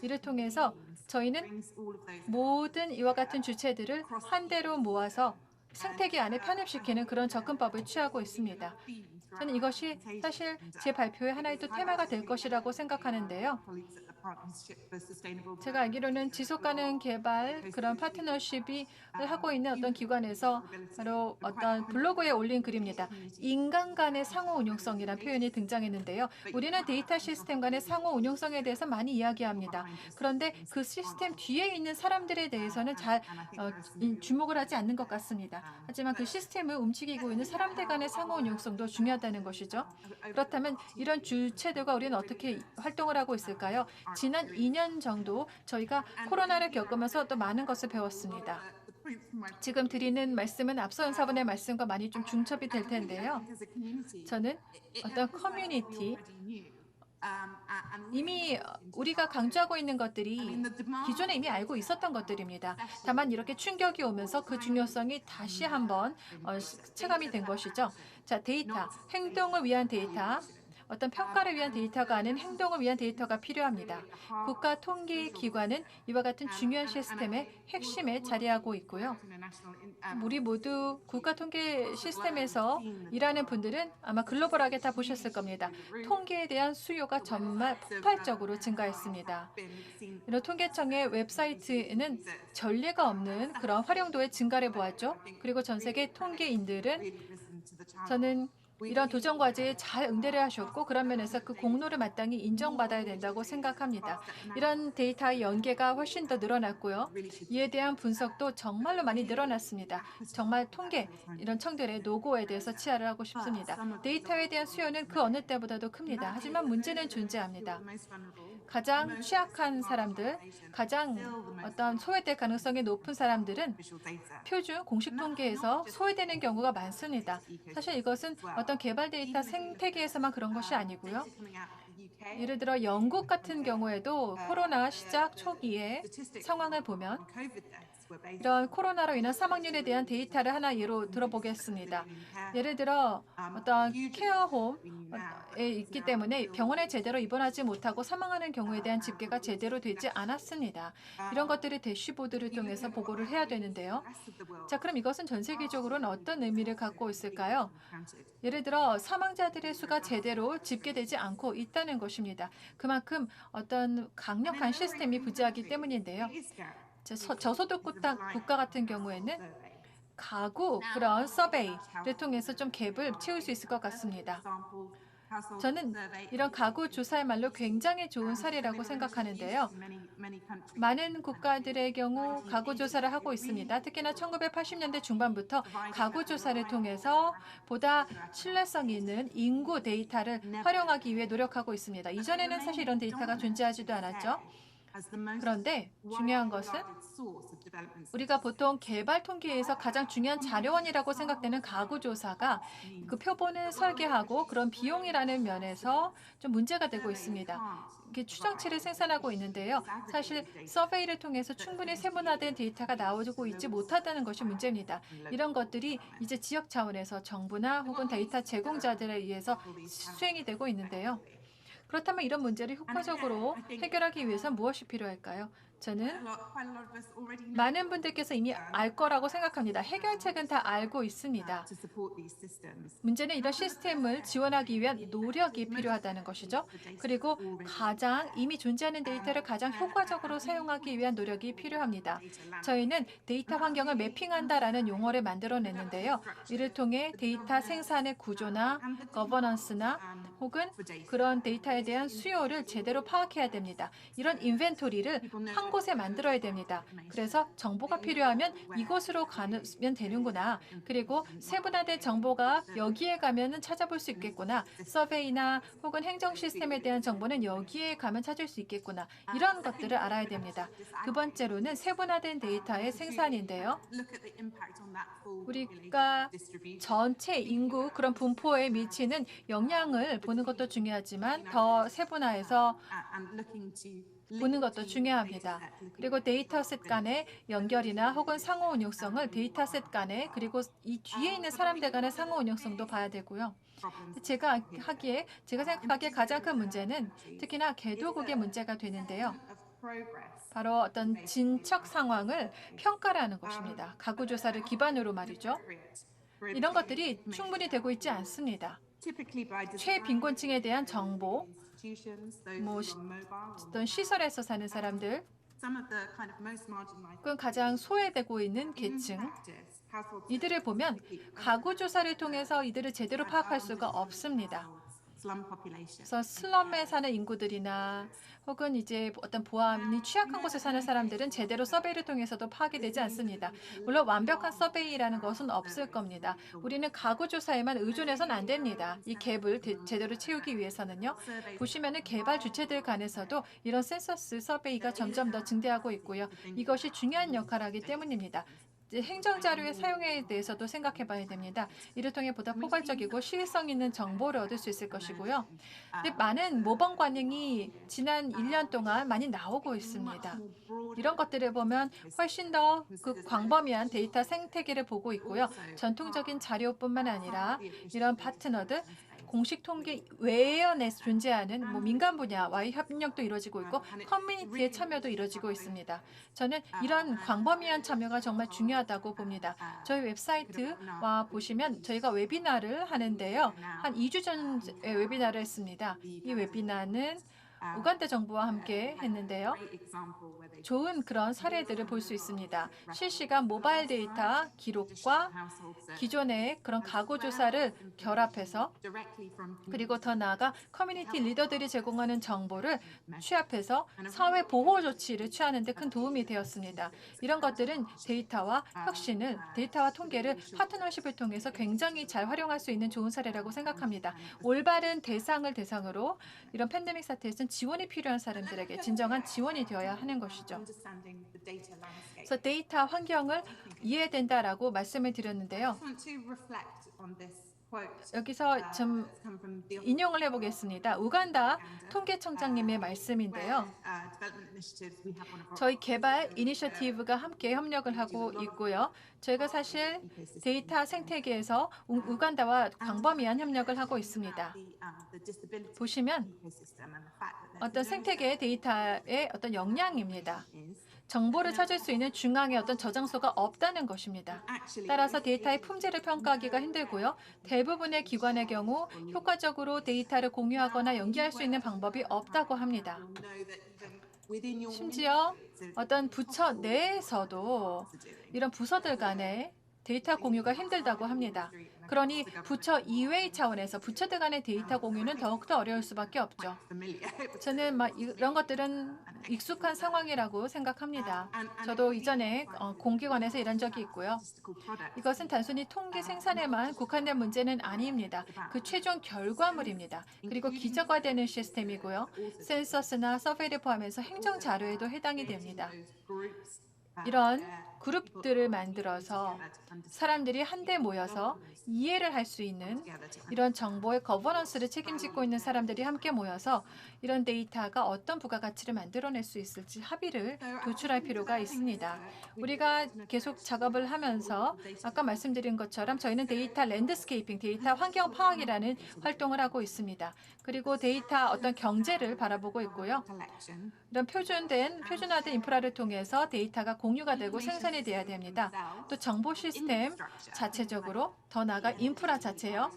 [SPEAKER 1] 이를 통해서 저희는 모든 이와 같은 주체들을 한데로 모아서 생태계 안에 편입시키는 그런 접근법을 취하고 있습니다. 저는 이것이 사실 제 발표의 하나의 또 테마가 될 것이라고 생각하는데요. 제가 알기로는 지속가능 개발 그런 파트너십을 하고 있는 어떤 기관에서 바로 어떤 블로그에 올린 글입니다. 인간 간의 상호 운용성이라는 표현이 등장했는데요. 우리는 데이터 시스템 간의 상호 운용성에 대해서 많이 이야기합니다. 그런데 그 시스템 뒤에 있는 사람들에 대해서는 잘 주목을 하지 않는 것 같습니다. 하지만 그 시스템을 움직이고 있는 사람들 간의 상호 운용성도 중요하다는 것이죠. 그렇다면 이런 주체들과 우리는 어떻게 활동을 하고 있을까요? 지난 2년 정도 저희가 코로나를 겪으면서 또 많은 것을 배웠습니다. 지금 드리는 말씀은 앞서 연사분의 말씀과 많이 좀 중첩이 될 텐데요. 저는 어떤 커뮤니티, 이미 우리가 강조하고 있는 것들이 기존에 이미 알고 있었던 것들입니다. 다만 이렇게 충격이 오면서 그 중요성이 다시 한번 체감이 된 것이죠. 자, 데이터, 행동을 위한 데이터. 어떤 평가를 위한 데이터가 아닌 행동을 위한 데이터가 필요합니다. 국가통계기관은 이와 같은 중요한 시스템의 핵심에 자리하고 있고요. 우리 모두 국가통계 시스템에서 일하는 분들은 아마 글로벌하게 다 보셨을 겁니다. 통계에 대한 수요가 정말 폭발적으로 증가했습니다. 이런 통계청의 웹사이트에는 전례가 없는 그런 활용도의 증가를 보았죠. 그리고 전 세계 통계인들은 저는 이런 도전 과제에 잘 응대를 하셨고 그런 면에서 그 공로를 마땅히 인정받아야 된다고 생각합니다. 이런 데이터의 연계가 훨씬 더 늘어났고요. 이에 대한 분석도 정말로 많이 늘어났습니다. 정말 통계 이런 청들의 노고에 대해서 치하를 하고 싶습니다. 데이터에 대한 수요는 그 어느 때보다도 큽니다. 하지만 문제는 존재합니다. 가장 취약한 사람들, 가장 어떤 소외될 가능성이 높은 사람들은 표준 공식 통계에서 소외되는 경우가 많습니다. 사실 이것은 어떤 개발 데이터 생태계에서만 그런 것이 아니고요. 예를 들어 영국 같은 경우에도 코로나 시작 초기에 상황을 보면 이런 코로나로 인한 사망률에 대한 데이터를 하나 예로 들어보겠습니다. 예를 들어 어떤 케어홈에 있기 때문에 병원에 제대로 입원하지 못하고 사망하는 경우에 대한 집계가 제대로 되지 않았습니다. 이런 것들을 대시보드를 통해서 보고를 해야 되는데요. 자, 그럼 이것은 전 세계적으로는 어떤 의미를 갖고 있을까요? 예를 들어 사망자들의 수가 제대로 집계되지 않고 있다는 것입니다. 그만큼 어떤 강력한 시스템이 부재하기 때문인데요. 저소득 국가 같은 경우에는 가구 그런 서베이를 통해서 좀 갭을 채울 수 있을 것 같습니다. 저는 이런 가구 조사야말로 굉장히 좋은 사례라고 생각하는데요. 많은 국가들의 경우 가구 조사를 하고 있습니다. 특히나 1980년대 중반부터 가구 조사를 통해서 보다 신뢰성 있는 인구 데이터를 활용하기 위해 노력하고 있습니다. 이전에는 사실 이런 데이터가 존재하지도 않았죠. 그런데 중요한 것은 우리가 보통 개발 통계에서 가장 중요한 자료원이라고 생각되는 가구 조사가 그 표본을 설계하고 그런 비용이라는 면에서 좀 문제가 되고 있습니다. 이게 추정치를 생산하고 있는데요. 사실 서베이를 통해서 충분히 세분화된 데이터가 나오고 있지 못하다는 것이 문제입니다. 이런 것들이 이제 지역 차원에서 정부나 혹은 데이터 제공자들에 의해서 수행이 되고 있는데요. 그렇다면 이런 문제를 효과적으로 해결하기 위해서 무엇이 필요할까요? 저는 많은 분들께서 이미 알 거라고 생각합니다. 해결책은 다 알고 있습니다. 문제는 이런 시스템을 지원하기 위한 노력이 필요하다는 것이죠. 그리고 가장 이미 존재하는 데이터를 가장 효과적으로 사용하기 위한 노력이 필요합니다. 저희는 데이터 환경을 매핑한다라는 용어를 만들어냈는데요. 이를 통해 데이터 생산의 구조나 거버넌스나 혹은 그런 데이터에 대한 수요를 제대로 파악해야 됩니다. 이런 인벤토리를 한 곳에 만들어야 됩니다. 그래서 정보가 필요하면 이곳으로 가면 되는구나. 그리고 세분화된 정보가 여기에 가면은 찾아볼 수 있겠구나. 서베이나 혹은 행정 시스템에 대한 정보는 여기에 가면 찾을 수 있겠구나. 이런 것들을 알아야 됩니다. 두 번째로는 세분화된 데이터의 생산인데요. 우리가 전체 인구 그런 분포에 미치는 영향을 보는 것도 중요하지만 더 세분화해서 보는 것도 중요합니다. 그리고 데이터셋 간의 연결이나 혹은 상호 운용성을 데이터셋 간에 그리고 이 뒤에 있는 사람들 간의 상호 운용성도 봐야 되고요. 제가 생각하기에 가장 큰 문제는 특히나 개도국의 문제가 되는데요. 바로 어떤 진척 상황을 평가라는 것입니다. 가구 조사를 기반으로 말이죠. 이런 것들이 충분히 되고 있지 않습니다. 최빈곤층에 대한 정보, 어떤 시설에서 사는 사람들, 혹은 가장 소외되고 있는 계층, 이들을 보면 가구 조사를 통해서 이들을 제대로 파악할 수가 없습니다. 그래서 슬럼에 사는 인구들이나 혹은 이제 어떤 보안이 취약한 곳에 사는 사람들은 제대로 서베이를 통해서도 파악이 되지 않습니다. 물론 완벽한 서베이라는 것은 없을 겁니다. 우리는 가구 조사에만 의존해서는 안 됩니다. 이 갭을 제대로 채우기 위해서는요. 보시면은 개발 주체들 간에서도 이런 센서스 서베이가 점점 더 증대하고 있고요. 이것이 중요한 역할을 하기 때문입니다. 행정자료의 사용에 대해서도 생각해 봐야 됩니다. 이를 통해 보다 포괄적이고 시의성 있는 정보를 얻을 수 있을 것이고요. 근데 많은 모범 관행이 지난 1년 동안 많이 나오고 있습니다. 이런 것들을 보면 훨씬 더 그 광범위한 데이터 생태계를 보고 있고요. 전통적인 자료뿐만 아니라 이런 파트너들, 공식 통계 외연에 존재하는 민간 분야와의 협력도 이루어지고 있고 커뮤니티의 참여도 이루어지고 있습니다. 저는 이런 광범위한 참여가 정말 중요하다고 봅니다. 저희 웹사이트와 보시면 저희가 웨비나를 하는데요. 한 2주 전에 웨비나를 했습니다. 이 웨비나는 우간다 정부와 함께 했는데요. 좋은 그런 사례들을 볼 수 있습니다. 실시간 모바일 데이터 기록과 기존의 그런 가구 조사를 결합해서 그리고 더 나아가 커뮤니티 리더들이 제공하는 정보를 취합해서 사회 보호 조치를 취하는 데 큰 도움이 되었습니다. 이런 것들은 데이터와 혁신을, 데이터와 통계를 파트너십을 통해서 굉장히 잘 활용할 수 있는 좋은 사례라고 생각합니다. 올바른 대상을 대상으로 이런 팬데믹 사태에서는 지원이 필요한 사람들에게 진정한 지원이 되어야 하는 것이죠. 그래서 데이터 환경을 이해된다라고 말씀을 드렸는데요. 여기서 좀 인용을 해보겠습니다. 우간다 통계청장님의 말씀인데요. 저희 개발 이니셔티브가 함께 협력을 하고 있고요. 저희가 사실 데이터 생태계에서 우간다와 광범위한 협력을 하고 있습니다. 보시면 어떤 생태계의 데이터의 어떤 역량입니다. 정보를 찾을 수 있는 중앙에 어떤 저장소가 없다는 것입니다. 따라서 데이터의 품질을 평가하기가 힘들고요. 대부분의 기관의 경우 효과적으로 데이터를 공유하거나 연기할 수 있는 방법이 없다고 합니다. 심지어 어떤 부처 내에서도 이런 부서들 간의 데이터 공유가 힘들다고 합니다. 그러니 부처 이외의 차원에서 부처들 간의 데이터 공유는 더욱더 어려울 수밖에 없죠. 저는 이런 것들은 익숙한 상황이라고 생각합니다. 저도 이전에 공기관에서 일한 적이 있고요. 이것은 단순히 통계 생산에만 국한된 문제는 아닙니다. 그 최종 결과물입니다. 그리고 기저화되는 시스템이고요. 센서스나 서베이를 포함해서 행정 자료에도 해당이 됩니다. 이런 그룹들을 만들어서 사람들이 한데 모여서 이해를 할 수 있는 이런 정보의 거버넌스를 책임지고 있는 사람들이 함께 모여서 이런 데이터가 어떤 부가가치를 만들어낼 수 있을지 합의를 도출할 필요가 있습니다. 우리가 계속 작업을 하면서 아까 말씀드린 것처럼 저희는 데이터 랜드스케이핑, 데이터 환경 파악이라는 활동을 하고 있습니다. 그리고 데이터 어떤 경제를 바라보고 있고요. 이런 표준화된 인프라를 통해서 데이터가 공유가 되고 생산이 돼야 됩니다. 또 정보 시스템 자체적으로 더 나아가 인프라 자체요.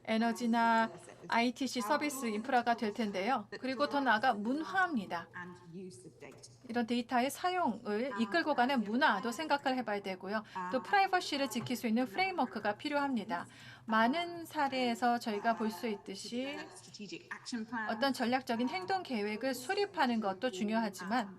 [SPEAKER 1] 에너지나 ITC 서비스 인프라가 될 텐데요. 그리고 더 나아가 문화입니다. 이런 데이터의 사용을 이끌고 가는 문화도 생각을 해봐야 되고요. 또 프라이버시를 지킬 수 있는 프레임워크가 필요합니다. 많은 사례에서 저희가 볼 수 있듯이 어떤 전략적인 행동 계획을 수립하는 것도 중요하지만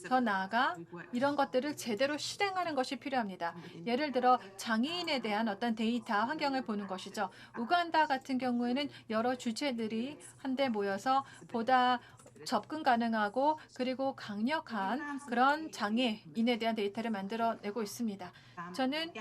[SPEAKER 1] 더 나아가 이런 것들을 제대로 실행하는 것이 필요합니다. 예를 들어 장애인에 대한 어떤 데이터 환경을 보는 것이죠. 우간다 같은 경우에는 여러 주체들이 한데 모여서 보다 접근 가능하고 그리고 강력한 그런 장애인에 대한 데이터를 만들어내고 있습니다. 저는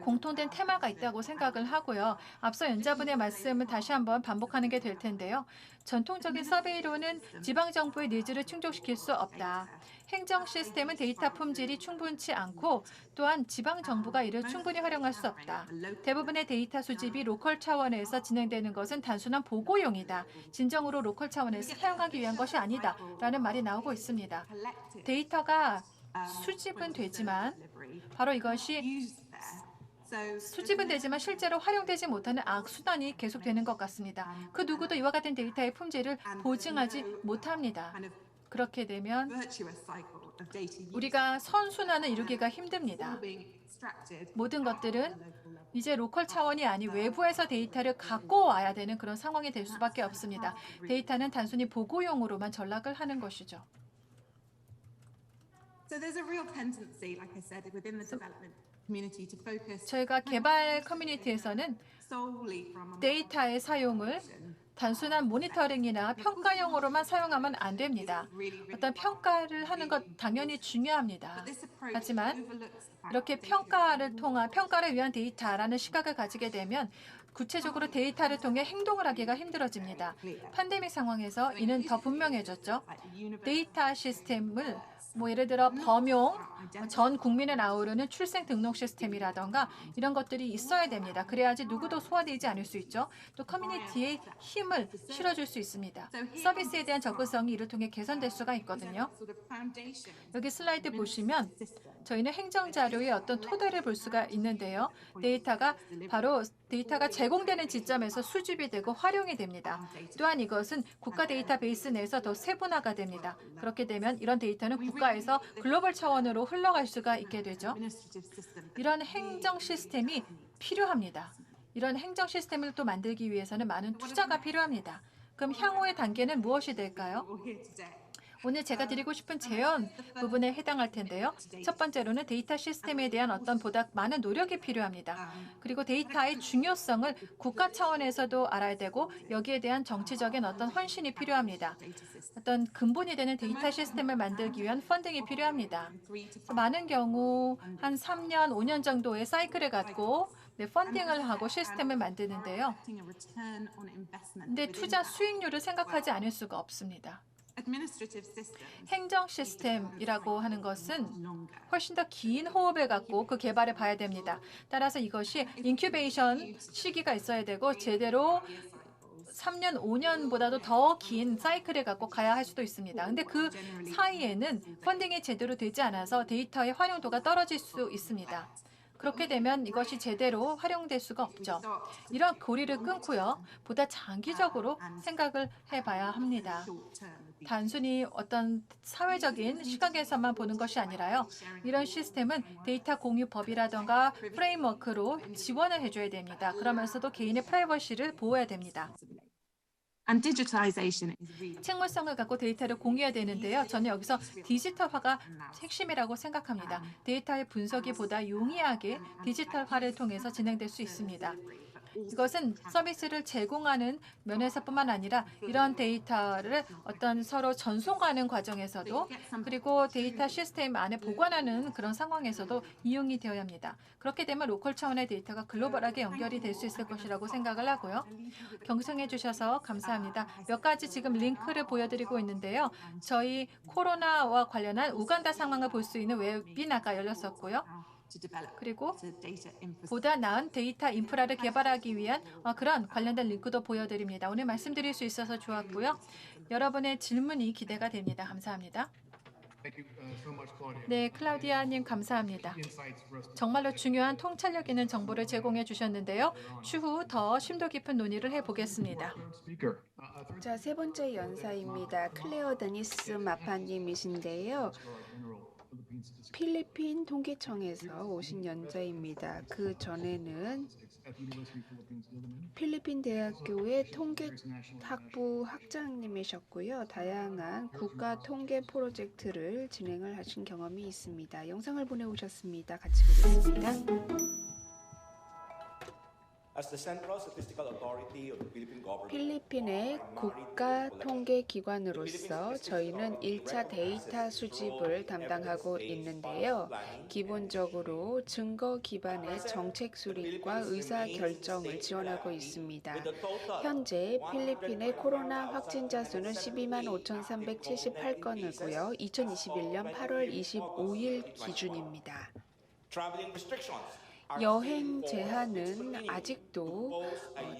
[SPEAKER 1] 공통된 테마가 있다고 생각을 하고요. 앞서 연자분의 말씀을 다시 한번 반복하는 게 될 텐데요. 전통적인 서베이로는 지방정부의 니즈를 충족시킬 수 없다. 행정 시스템은 데이터 품질이 충분치 않고 또한 지방정부가 이를 충분히 활용할 수 없다. 대부분의 데이터 수집이 로컬 차원에서 진행되는 것은 단순한 보고용이다. 진정으로 로컬 차원에서 사용하기 위한 것이 아니다. 라는 말이 나오고 있습니다. 데이터가 수집은 되지만 바로 이것이 수집은 되지만 실제로 활용되지 못하는 악순환이 계속되는 것 같습니다. 그 누구도 이와 같은 데이터의 품질을 보증하지 못합니다. 그렇게 되면 우리가 선순환을 이루기가 힘듭니다. 모든 것들은 이제 로컬 차원이 아닌 외부에서 데이터를 갖고 와야 되는 그런 상황이 될 수밖에 없습니다. 데이터는 단순히 보고용으로만 전락을 하는 것이죠. 저희가 개발 커뮤니티에서는 데이터의 사용을 단순한 모니터링이나 평가용으로만 사용하면 안 됩니다. 어떤 평가를 하는 것 당연히 중요합니다. 하지만 이렇게 평가를 위한 데이터라는 시각을 가지게 되면 구체적으로 데이터를 통해 행동을 하기가 힘들어집니다. 팬데믹 상황에서 이는 더 분명해졌죠. 데이터 시스템을 예를 들어 범용, 전 국민을 아우르는 출생 등록 시스템이라던가 이런 것들이 있어야 됩니다. 그래야지 누구도 소외되지 않을 수 있죠. 또 커뮤니티에 힘을 실어줄 수 있습니다. 서비스에 대한 접근성이 이를 통해 개선될 수가 있거든요. 여기 슬라이드 보시면 저희는 행정자료의 어떤 토대를 볼 수가 있는데요. 데이터가 제공되는 지점에서 수집이 되고 활용이 됩니다. 또한 이것은 국가 데이터베이스 내에서 더 세분화가 됩니다. 그렇게 되면 이런 데이터는 국가에서 글로벌 차원으로 흘러갈 수가 있게 되죠. 이런 행정 시스템이 필요합니다. 이런 행정 시스템을 또 만들기 위해서는 많은 투자가 필요합니다. 그럼 향후의 단계는 무엇이 될까요? 오늘 제가 드리고 싶은 제언 부분에 해당할 텐데요. 첫 번째로는 데이터 시스템에 대한 어떤 보다 많은 노력이 필요합니다. 그리고 데이터의 중요성을 국가 차원에서도 알아야 되고 여기에 대한 정치적인 어떤 헌신이 필요합니다. 어떤 근본이 되는 데이터 시스템을 만들기 위한 펀딩이 필요합니다. 많은 경우 한 3년, 5년 정도의 사이클을 갖고 펀딩을 하고 시스템을 만드는데요. 근데 투자 수익률을 생각하지 않을 수가 없습니다. 행정 시스템이라고 하는 것은 훨씬 더 긴 호흡을 갖고 그 개발을 봐야 됩니다. 따라서 이것이 인큐베이션 시기가 있어야 되고 제대로 3년, 5년보다도 더 긴 사이클을 갖고 가야 할 수도 있습니다. 근데 그 사이에는 펀딩이 제대로 되지 않아서 데이터의 활용도가 떨어질 수 있습니다. 그렇게 되면 이것이 제대로 활용될 수가 없죠. 이런 고리를 끊고요. 보다 장기적으로 생각을 해봐야 합니다. 단순히 어떤 사회적인 시각에서만 보는 것이 아니라요. 이런 시스템은 데이터 공유법이라던가 프레임워크로 지원을 해줘야 됩니다. 그러면서도 개인의 프라이버시를 보호해야 됩니다. 책무성을 갖고 데이터를 공유해야 되는데요. 저는 여기서 디지털화가 핵심이라고 생각합니다. 데이터의 분석이 보다 용이하게 디지털화를 통해서 진행될 수 있습니다. 이것은 서비스를 제공하는 면에서뿐만 아니라 이런 데이터를 어떤 서로 전송하는 과정에서도 그리고 데이터 시스템 안에 보관하는 그런 상황에서도 이용이 되어야 합니다. 그렇게 되면 로컬 차원의 데이터가 글로벌하게 연결이 될 수 있을 것이라고 생각을 하고요. 경청해 주셔서 감사합니다. 몇 가지 지금 링크를 보여드리고 있는데요. 저희 코로나와 관련한 우간다 상황을 볼 수 있는 웨비나가 열렸었고요. 그리고 보다 나은 데이터 인프라를 개발하기 위한 그런 관련된 링크도 보여드립니다. 오늘 말씀드릴 수 있어서 좋았고요. 여러분의 질문이 기대가 됩니다. 감사합니다. 네, 클라우디아님 감사합니다. 정말로 중요한 통찰력 있는 정보를 제공해 주셨는데요. 추후 더 심도 깊은 논의를 해보겠습니다.
[SPEAKER 2] 자, 세 번째 연사입니다. 클레어 데니스 마파님이신데요. 필리핀 통계청에서 오신 연자입니다. 그 전에는 필리핀 대학교의 통계학부 학장님이셨고요. 다양한 국가 통계 프로젝트를 진행을 하신 경험이 있습니다. 영상을 보내오셨습니다. 같이 보겠습니다. 필리핀의 국가 통계 기관으로서 저희는 1차 데이터 수집을 담당하고 있는데요. 기본적으로 증거 기반의 정책 수립과 의사 결정을 지원하고 있습니다. 현재 필리핀의 코로나 확진자 수는 12만 5,378건이고요. 2021년 8월 25일 기준입니다. 여행 제한은 아직도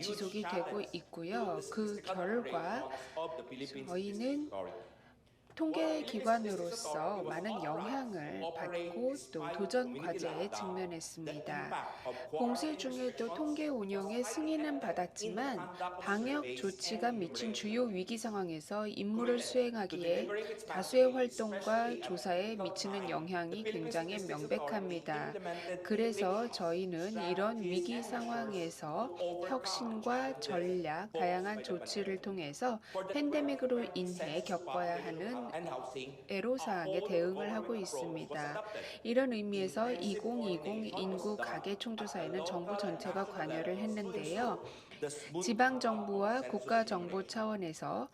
[SPEAKER 2] 지속이 되고 있고요. 그 결과 저희는 통계기관으로서 많은 영향을 받고 또 도전 과제에 직면했습니다. 공세 중에도 통계 운영에 승인은 받았지만 방역 조치가 미친 주요 위기 상황에서 임무를 수행하기에 다수의 활동과 조사에 미치는 영향이 굉장히 명백합니다. 그래서 저희는 이런 위기 상황에서 혁신과 전략, 다양한 조치를 통해서 팬데믹으로 인해 겪어야 하는 애로사항에 대응을 하고 있습니다. 이런 의미에서 2020 인구 가계 총조사에는 정부 전체가 관여를 했는데요. 지방정부와 국가정부 차원에서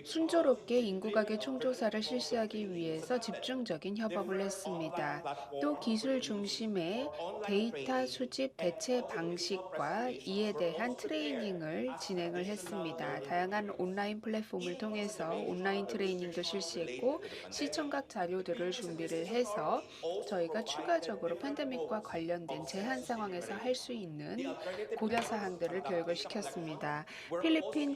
[SPEAKER 2] 순조롭게 인구가계 총조사를 실시하기 위해서 집중적인 협업을 했습니다. 또 기술 중심의 데이터 수집 대체 방식과 이에 대한 트레이닝을 진행을 했습니다. 다양한 온라인 플랫폼을 통해서 온라인 트레이닝도 실시했고 시청각 자료들을 준비를 해서 저희가 추가적으로 팬데믹과 관련된 제한 상황에서 할 수 있는 고려 사항들을 교육을 시켰습니다. 필리핀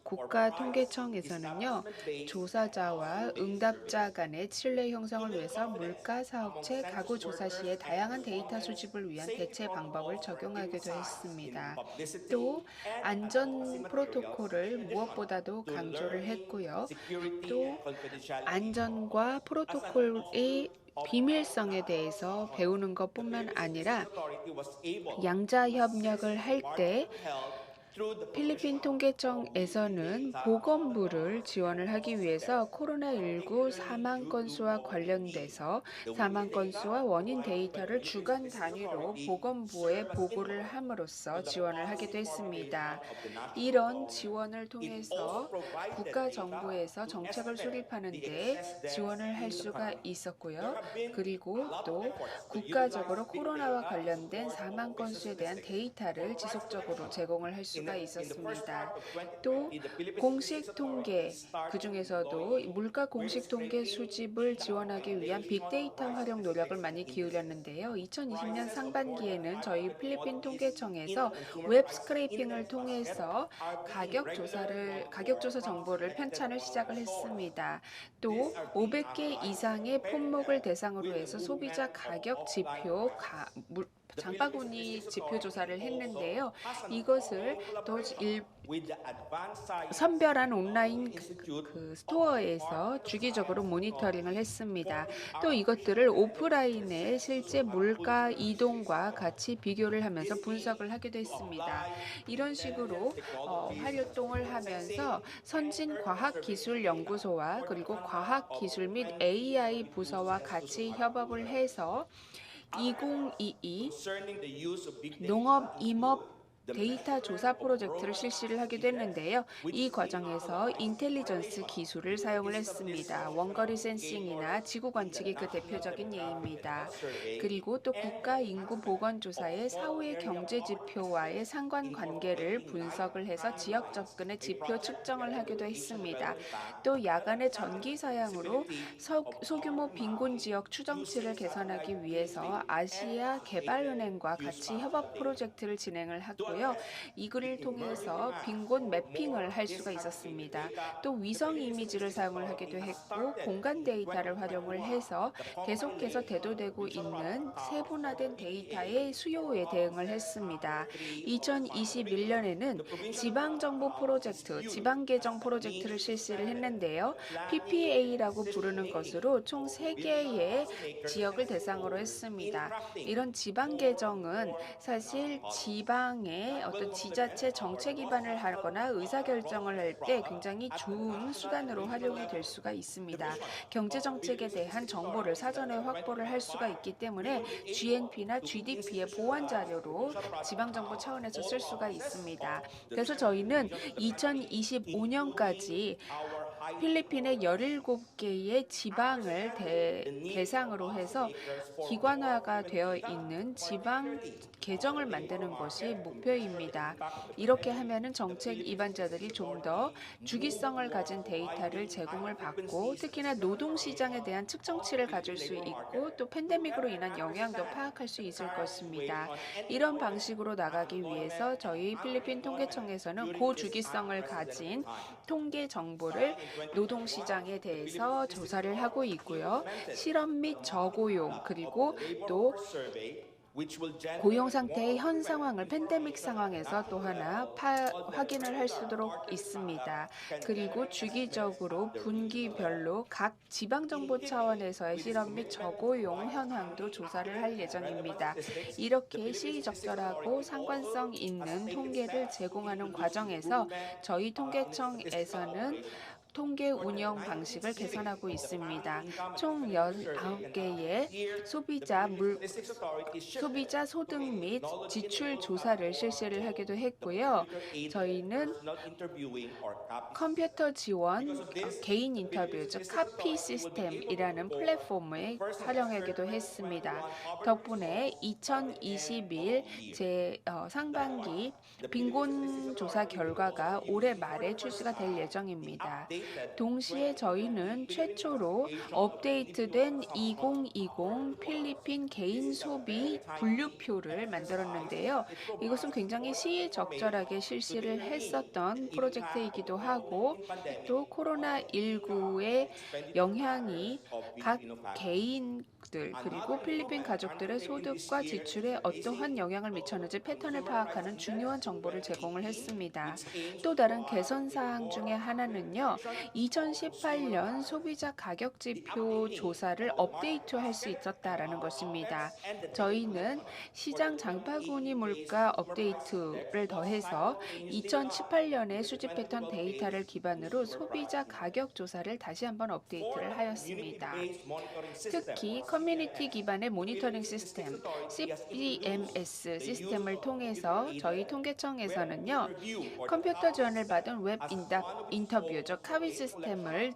[SPEAKER 2] 국가통계청에서는요, 조사자와 응답자 간의 신뢰 형성을 위해서 물가사업체 가구 조사 시에 다양한 데이터 수집을 위한 대체 방법을 적용하기도 했습니다. 또 안전 프로토콜을 무엇보다도 강조를 했고요. 또 안전과 프로토콜의 비밀성에 대해서 배우는 것뿐만 아니라 양자 협력을 할때 필리핀 통계청에서는 보건부를 지원을 하기 위해서 코로나19 사망 건수와 관련돼서 사망 건수와 원인 데이터를 주간 단위로 보건부에 보고를 함으로써 지원을 하기도 했습니다. 이런 지원을 통해서 국가정부에서 정책을 수립하는 데 지원을 할 수가 있었고요. 그리고 또 국가적으로 코로나와 관련된 사망 건수에 대한 데이터를 지속적으로 제공을 할 수가 있었습니다. 또 공식 통계, 그중에서도 물가 공식 통계 수집을 지원하기 위한 빅데이터 활용 노력을 많이 기울였는데요. 2020년 상반기에는 저희 필리핀 통계청에서 웹 스크래핑을 통해서 가격 조사 정보를 편찬을 시작을 했습니다. 또 500개 이상의 품목을 대상으로 해서 소비자 가격 지표, 장바구니 지표 조사를 했는데요. 이것을 또 선별한 온라인 스토어에서 주기적으로 모니터링을 했습니다. 또 이것들을 오프라인의 실제 물가 이동과 같이 비교를 하면서 분석을 하기도 했습니다. 이런 식으로 활동을 하면서 선진과학기술연구소와 그리고 과학기술 및 AI 부서와 같이 협업을 해서 2022 농업 임업 데이터 조사 프로젝트를 실시를 하기도 했는데요. 이 과정에서 인텔리전스 기술을 사용을 했습니다. 원거리 센싱이나 지구 관측이 그 대표적인 예입니다. 그리고 또 국가 인구 보건 조사의 사후의 경제 지표와의 상관관계를 분석을 해서 지역 접근의 지표 측정을 하기도 했습니다. 또 야간의 전기 사양으로 소규모 빈곤 지역 추정치를 개선하기 위해서 아시아 개발은행과 같이 협업 프로젝트를 진행을 하고 이글을 통해서 빈곤 매핑을 할 수가 있었습니다. 또 위성 이미지를 사용을 하기도 했고 공간 데이터를 활용을 해서 계속해서 대두되고 있는 세분화된 데이터의 수요에 대응을 했습니다. 2021년에는 지방정보 프로젝트, 지방개정 프로젝트를 실시를 했는데요. PPA라고 부르는 것으로 총 3개의 지역을 대상으로 했습니다. 이런 지방개정은 사실 지방의 어떤 지자체 정책 기반을 하거나 의사결정을 할 때 굉장히 좋은 수단으로 활용이 될 수가 있습니다. 경제정책에 대한 정보를 사전에 확보를 할 수가 있기 때문에 GNP나 GDP의 보완 자료로 지방정부 차원에서 쓸 수가 있습니다. 그래서 저희는 2025년까지 필리핀의 17개의 지방을 대상으로 해서 기관화가 되어 있는 지방 계정을 만드는 것이 목표입니다. 이렇게 하면은 정책 입안자들이 좀 더 주기성을 가진 데이터를 제공을 받고 특히나 노동시장에 대한 측정치를 가질 수 있고 또 팬데믹으로 인한 영향도 파악할 수 있을 것입니다. 이런 방식으로 나가기 위해서 저희 필리핀 통계청에서는 고주기성을 가진 통계 정보를 노동시장에 대해서 조사를 하고 있고요. 실업 및 저고용 그리고 또 고용 상태의 현 상황을 팬데믹 상황에서 또 하나 확인을 할 수 있습니다. 그리고 주기적으로 분기별로 각 지방정부 차원에서의 실업 및 저고용 현황도 조사를 할 예정입니다. 이렇게 시의적절하고 상관성 있는 통계를 제공하는 과정에서 저희 통계청에서는 통계 운영 방식을 개선하고 있습니다. 총 19개의 소비자 소득 및 지출 조사를 실시를 하기도 했고요. 저희는 컴퓨터 지원 개인 인터뷰, 즉 카피 시스템이라는 플랫폼을 활용하기도 했습니다. 덕분에 2021 상반기 빈곤 조사 결과가 올해 말에 출시가 될 예정입니다. 동시에 저희는 최초로 업데이트된 2020 필리핀 개인 소비 분류표를 만들었는데요. 이것은 굉장히 시의적절하게 실시를 했었던 프로젝트이기도 하고 또 코로나19의 영향이 각 개인들 그리고 필리핀 가족들의 소득과 지출에 어떠한 영향을 미쳤는지 패턴을 파악하는 중요한 정보를 제공을 했습니다. 또 다른 개선 사항 중에 하나는요. 2018년 소비자 가격 지표 조사를 업데이트할 수 있었다라는 것입니다. 저희는 시장 장바구니 물가 업데이트를 더해서 2018년의 수집 패턴 데이터를 기반으로 소비자 가격 조사를 다시 한번 업데이트를 하였습니다. 특히 커뮤니티 기반의 모니터링 시스템 CBMS 시스템을 통해서 저희 통계청에서는요. 컴퓨터 지원을 받은 웹 인터뷰, 즉 카위 시스템을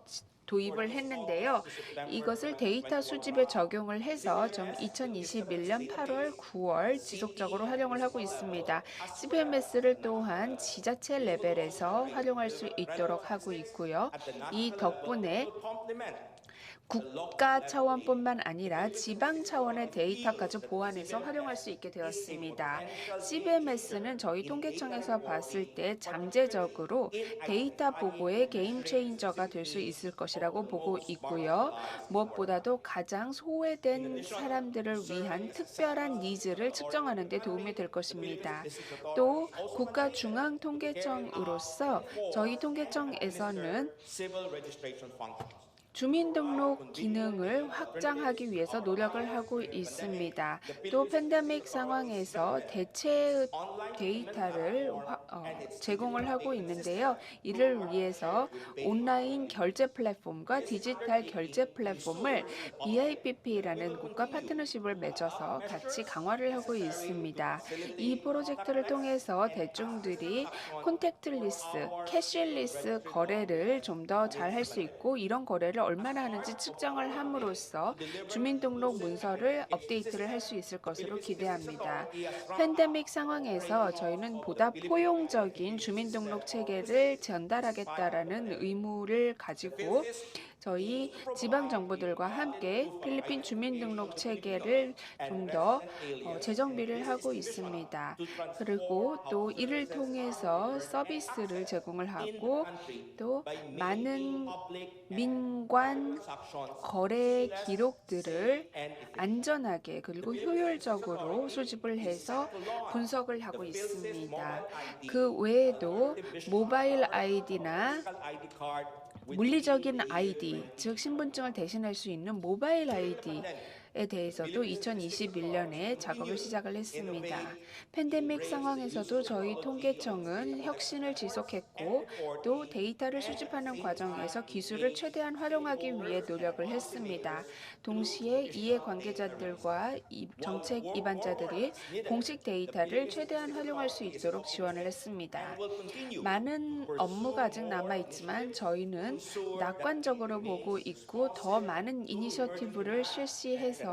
[SPEAKER 2] 도입을 했는데요. 이것을 데이터 수집에 적용을 해서 좀 2021년 8월, 9월 지속적으로 활용을 하고 있습니다. CBMS를 또한 지자체 레벨에서 활용할 수 있도록 하고 있고요. 이 덕분에 국가 차원뿐만 아니라 지방 차원의 데이터까지 보완해서 활용할 수 있게 되었습니다. CBMS는 저희 통계청에서 봤을 때 잠재적으로 데이터 보고의 게임 체인저가 될 수 있을 것이라고 보고 있고요. 무엇보다도 가장 소외된 사람들을 위한 특별한 니즈를 측정하는 데 도움이 될 것입니다. 또 국가중앙통계청으로서 저희 통계청에서는 주민등록 기능을 확장하기 위해서 노력을 하고 있습니다. 또 팬데믹 상황에서 대체 데이터를 제공을 하고 있는데요. 이를 위해서 온라인 결제 플랫폼과 디지털 결제 플랫폼을 BIPP라는 국가 파트너십을 맺어서 같이 강화를 하고 있습니다. 이 프로젝트를 통해서 대중들이 콘택트리스, 캐시리스 거래를 좀 더 잘 할 수 있고 이런 거래를 얼마나 하는지 측정을 함으로써 주민등록 문서를 업데이트를 할 수 있을 것으로 기대합니다. 팬데믹 상황에서 저희는 보다 포용적인 주민등록 체계를 전달하겠다라는 의무를 가지고 저희 지방 정부들과 함께 필리핀 주민등록 체계를 좀 더 재정비를 하고 있습니다. 그리고 또 이를 통해서 서비스를 제공을 하고 또 많은 민관 거래 기록들을 안전하게 그리고 효율적으로 수집을 해서 분석을 하고 있습니다. 그 외에도 모바일 아이디나 물리적인 아이디, 즉 신분증을 대신할 수 있는 모바일 아이디에 대해서도 2021년에 작업을 시작을 했습니다. 팬데믹 상황에서도 저희 통계청은 혁신을 지속했고 또 데이터를 수집하는 과정에서 기술을 최대한 활용하기 위해 노력을 했습니다. 동시에 이해 관계자들과 정책 입안자들이 공식 데이터를 최대한 활용할 수 있도록 지원을 했습니다. 많은 업무가 아직 남아있지만 저희는 낙관적으로 보고 있고 더 많은 이니셔티브를 실시해서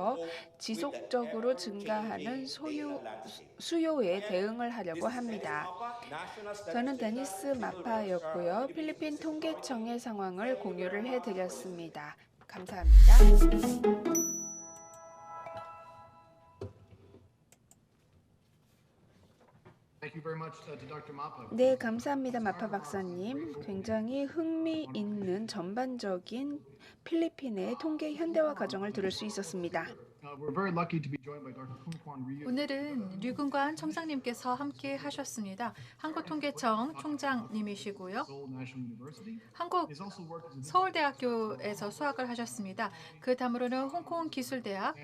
[SPEAKER 2] 지속적으로 증가하는 수요에 대응을 하려고 합니다. 저는 데니스 마파였고요. 필리핀 통계청의 상황을 공유를 해드렸습니다. 감사합니다. 네, 감사합니다. 마파 박사님. 굉장히 흥미있는 전반적인 필리핀의 통계 현대화 과정을 들을 수 있었습니다.
[SPEAKER 1] 오늘은 류근관 청장님께서 함께 하셨습니다. 한국통계청 총장님이시고요. 한국 서울대학교에서 수학을 하셨습니다. 그 다음으로는 홍콩 기술대학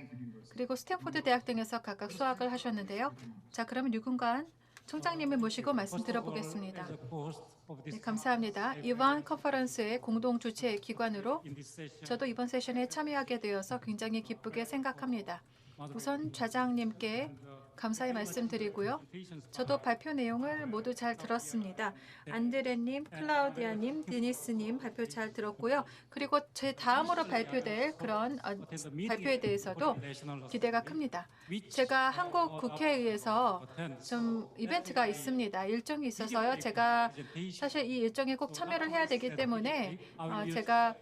[SPEAKER 1] 그리고 스탠포드 대학 등에서 각각 수학을 하셨는데요. 자, 그러면 류근관 총장님을 모시고 말씀 들어보겠습니다. 네, 감사합니다. 이번 컨퍼런스의 공동 주최 기관으로 저도 이번 세션에 참여하게 되어서 굉장히 기쁘게 생각합니다. 우선 좌장님께 감사의 말씀드리고요. 저도 발표 내용을 모두 잘 들었습니다. 안드레님, 클라우디아님, 디니스님 발표 잘 들었고요. 그리고 제 다음으로 발표될 그런 발표에 대해서도 기대가 큽니다. 제가 한국 국회의회에서 좀 이벤트가 있습니다. 일정이 있어서요. 제가 사실 이 일정에 꼭 참여를 해야 되기 때문에 제가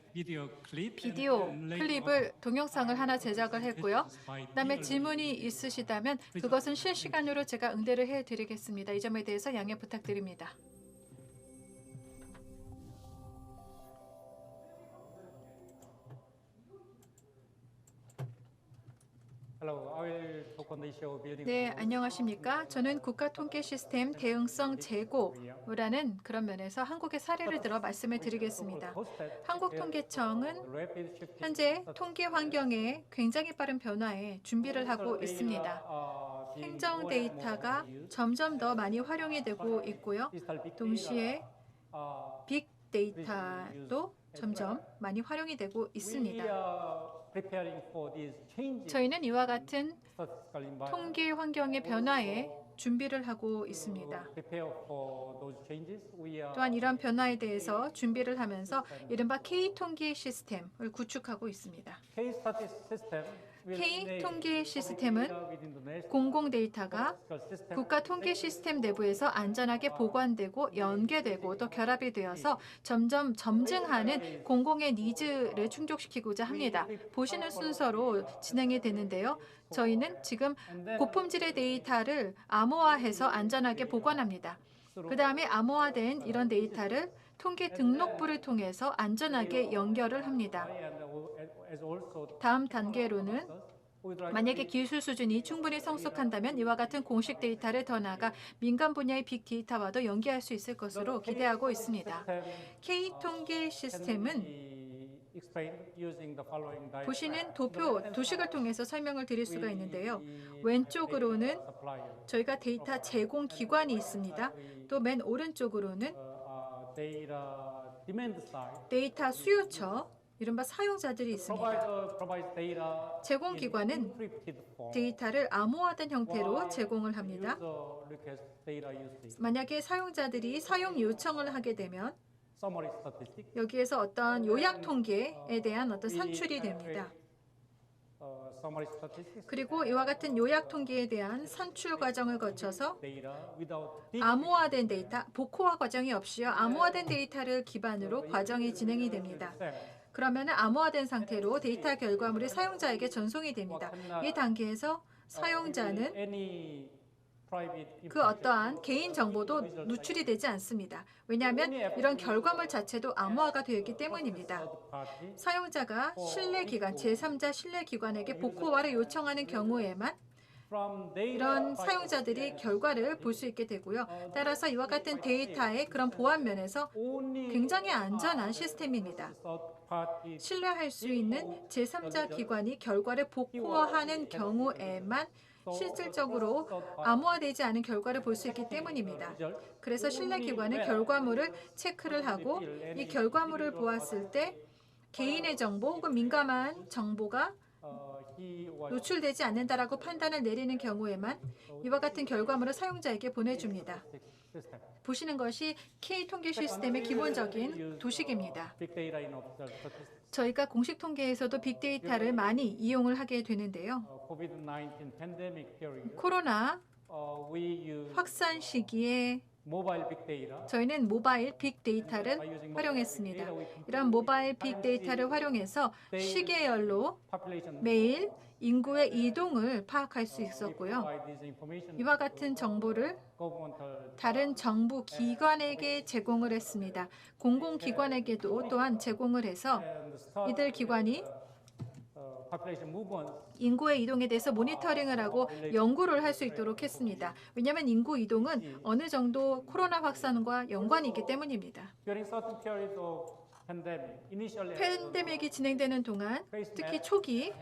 [SPEAKER 1] 비디오 클립을 동영상을 하나 제작을 했고요. 그다음에 질문이 있으시다면 그것은 실시간으로 제가 응대를 해드리겠습니다. 이 점에 대해서 양해 부탁드립니다. 네, 안녕하십니까? 저는 국가통계시스템 대응성 재고라는 그런 면에서 한국의 사례를 들어 말씀을 드리겠습니다. 한국통계청은 현재 통계 환경에 굉장히 빠른 변화에 준비를 하고 있습니다. 행정 데이터가 점점 더 많이 활용이 되고 있고요. 동시에 빅데이터도 점점 많이 활용이 되고 있습니다. 저희는 이와 같은 통계 환경의 변화에 준비를 하고 있습니다. 또한 이런 변화에 대해서 준비를 하면서 이른바 K-통계 시스템을 구축하고 있습니다. K-통계 시스템은 공공 데이터가 국가 통계 시스템 내부에서 안전하게 보관되고 연계되고 또 결합이 되어서 점점 점증하는 공공의 니즈를 충족시키고자 합니다. 보시는 순서로 진행이 되는데요. 저희는 지금 고품질의 데이터를 암호화해서 안전하게 보관합니다. 그 다음에 암호화된 이런 데이터를 통계 등록부를 통해서 안전하게 연결을 합니다. 다음 단계로는 만약에 기술 수준이 충분히 성숙한다면 이와 같은 공식 데이터를 더 나아가 민간 분야의 빅데이터와도 연계할 수 있을 것으로 기대하고 있습니다. K-통계 시스템은 보시는 도식을 통해서 설명을 드릴 수가 있는데요. 왼쪽으로는 저희가 데이터 제공 기관이 있습니다. 또 맨 오른쪽으로는 데이터 수요처, 이른바 사용자들이 있습니다. 제공기관은 데이터를 암호화된 형태로 제공을 합니다. 만약에 사용자들이 사용 요청을 하게 되면 여기에서 어떤 요약 통계에 대한 어떤 산출이 됩니다. 그리고 이와 같은 요약 통계에 대한 산출 과정을 거쳐서 암호화된 데이터, 복호화 과정이 없이요. 암호화된 데이터를 기반으로 과정이 진행이 됩니다. 그러면 암호화된 상태로 데이터 결과물이 사용자에게 전송이 됩니다. 이 단계에서 사용자는 그 어떠한 개인 정보도 누출이 되지 않습니다. 왜냐하면 이런 결과물 자체도 암호화가 되어 있기 때문입니다. 사용자가 신뢰기관, 제3자 신뢰기관에게 복호화를 요청하는 경우에만 이런 사용자들이 결과를 볼 수 있게 되고요. 따라서 이와 같은 데이터의 그런 보안 면에서 굉장히 안전한 시스템입니다. 신뢰할 수 있는 제3자 기관이 결과를 복호화하는 경우에만 실질적으로 암호화되지 않은 결과를 볼 수 있기 때문입니다. 그래서 신뢰기관은 결과물을 체크를 하고 이 결과물을 보았을 때 개인의 정보 혹은 민감한 정보가 노출되지 않는다라고 판단을 내리는 경우에만 이와 같은 결과물을 사용자에게 보내줍니다. 보시는 것이 K-통계 시스템의 기본적인 도식입니다. 저희가 공식 통계에서도 빅데이터를 많이 이용을 하게 되는데요. 코로나 확산 시기에 저희는 모바일 빅데이터를 활용했습니다. 이런 모바일 빅데이터를 활용해서 시계열로 매일 인구의 이동을 파악할 수 있었고요. 이와 같은 정보를 다른 정부 기관에게 제공을 했습니다. 공공기관에게도 또한 제공을 해서 이들 기관이 인구의 이동에 대해서 모니터링을 하고 연구를 할 수 있도록 했습니다. 왜냐하면 인구 이동은 어느 정도 코로나 확산과 연관이 있기 때문입니다. 팬데믹이 진행되는 동안 특히 초기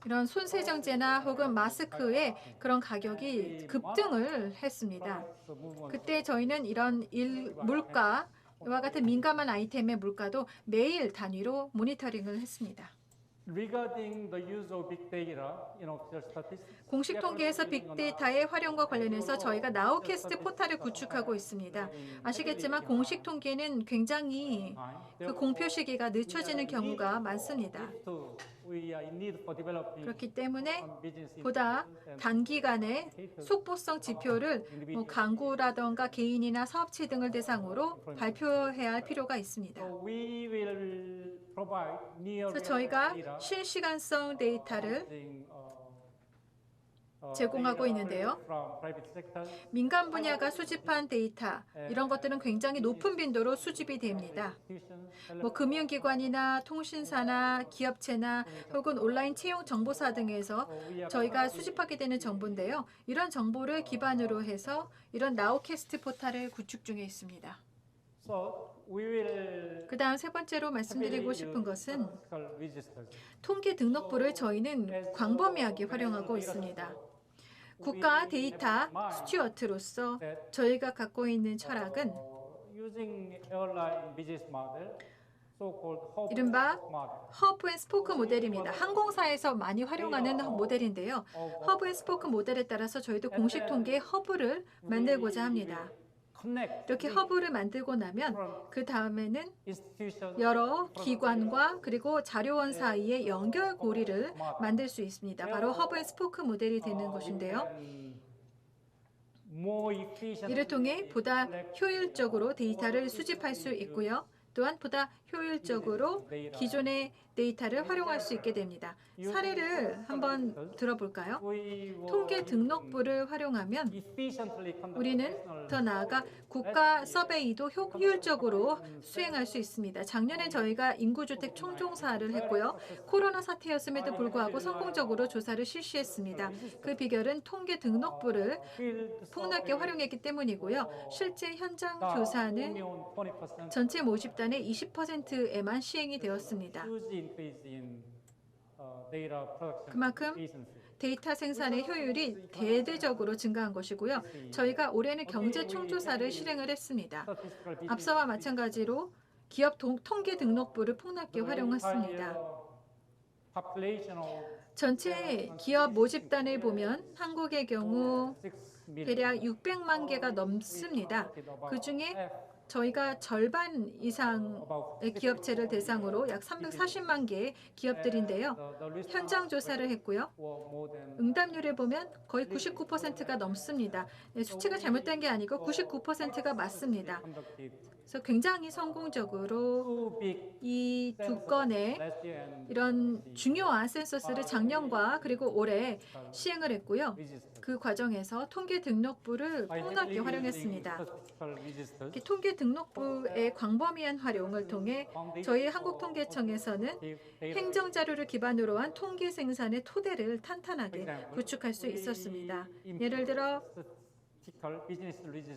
[SPEAKER 1] 이런 손 세정제나 혹은 마스크의 그런 가격이 급등을 했습니다. 그때 저희는 이런 물가와 같은 민감한 아이템의 물가도 매일 단위로 모니터링을 했습니다. 공식 통계에서 빅데이터의 활용과 관련해서 저희가 나우캐스트 포탈을 구축하고 있습니다. 아시겠지만 공식 통계는 굉장히 그 공표 시기가 늦춰지는 경우가 많습니다. 그렇기 때문에 보다 단기간에 속보성 지표를 광고라던가 개인이나 사업체 등을 대상으로 발표해야 할 필요가 있습니다. 그래서 저희가 실시간성 데이터를 제공하고 있는데요. 민간 분야가 수집한 데이터 이런 것들은 굉장히 높은 빈도로 수집이 됩니다. 금융기관이나 통신사나 기업체나 혹은 온라인 채용 정보사 등에서 저희가 수집하게 되는 정보인데요. 이런 정보를 기반으로 해서 이런 나우캐스트 포탈을 구축 중에 있습니다. 그 다음 세 번째로 말씀드리고 싶은 것은 통계 등록부를 저희는 광범위하게 활용하고 있습니다. 국가 데이터 스튜어트로서 저희가 갖고 있는 철학은 이른바 허브 앤 스포크 모델입니다. 항공사에서 많이 활용하는 모델인데요. 허브 앤 스포크 모델에 따라서 저희도 공식 통계의 허브를 만들고자 합니다. 이렇게 허브를 만들고 나면 그 다음에는 여러 기관과 그리고 자료원 사이의 연결고리를 만들 수 있습니다. 바로 허브 앤 스포크 모델이 되는 것인데요. 이를 통해 보다 효율적으로 데이터를 수집할 수 있고요. 또한 보다 효율적으로 기존의 데이터를 활용할 수 있게 됩니다. 사례를 한번 들어볼까요? 통계 등록부를 활용하면 우리는 더 나아가 국가 서베이도 효율적으로 수행할 수 있습니다. 작년에 저희가 인구주택 총조사를 했고요. 코로나 사태였음에도 불구하고 성공적으로 조사를 실시했습니다. 그 비결은 통계 등록부를 폭넓게 활용했기 때문이고요. 실제 현장 조사는 전체 모집단의 20%에만 시행이 되었습니다. 그만큼 데이터 생산의 효율이 대대적으로 증가한 것이고요. 저희가 올해는 경제 총조사를 실행을 했습니다. 앞서와 마찬가지로 기업 통계 등록부를 폭넓게 활용했습니다. 전체 기업 모집단을 보면 한국의 경우 대략 600만 개가 넘습니다. 그중에 저희가 절반 이상의 기업체를 대상으로 약 340만 개의 기업들인데요. 현장 조사를 했고요. 응답률을 보면 거의 99%가 넘습니다. 수치가 잘못된 게 아니고 99%가 맞습니다. 그래서 굉장히 성공적으로 이 두 건의 이런 중요한 센서스를 작년과 그리고 올해 시행을 했고요. 그 과정에서 통계 등록부를 폭넓게 활용했습니다. 통계 등록부의 광범위한 활용을 통해 저희 한국통계청에서는 행정자료를 기반으로 한 통계 생산의 토대를 탄탄하게 구축할 수 있었습니다. 예를 들어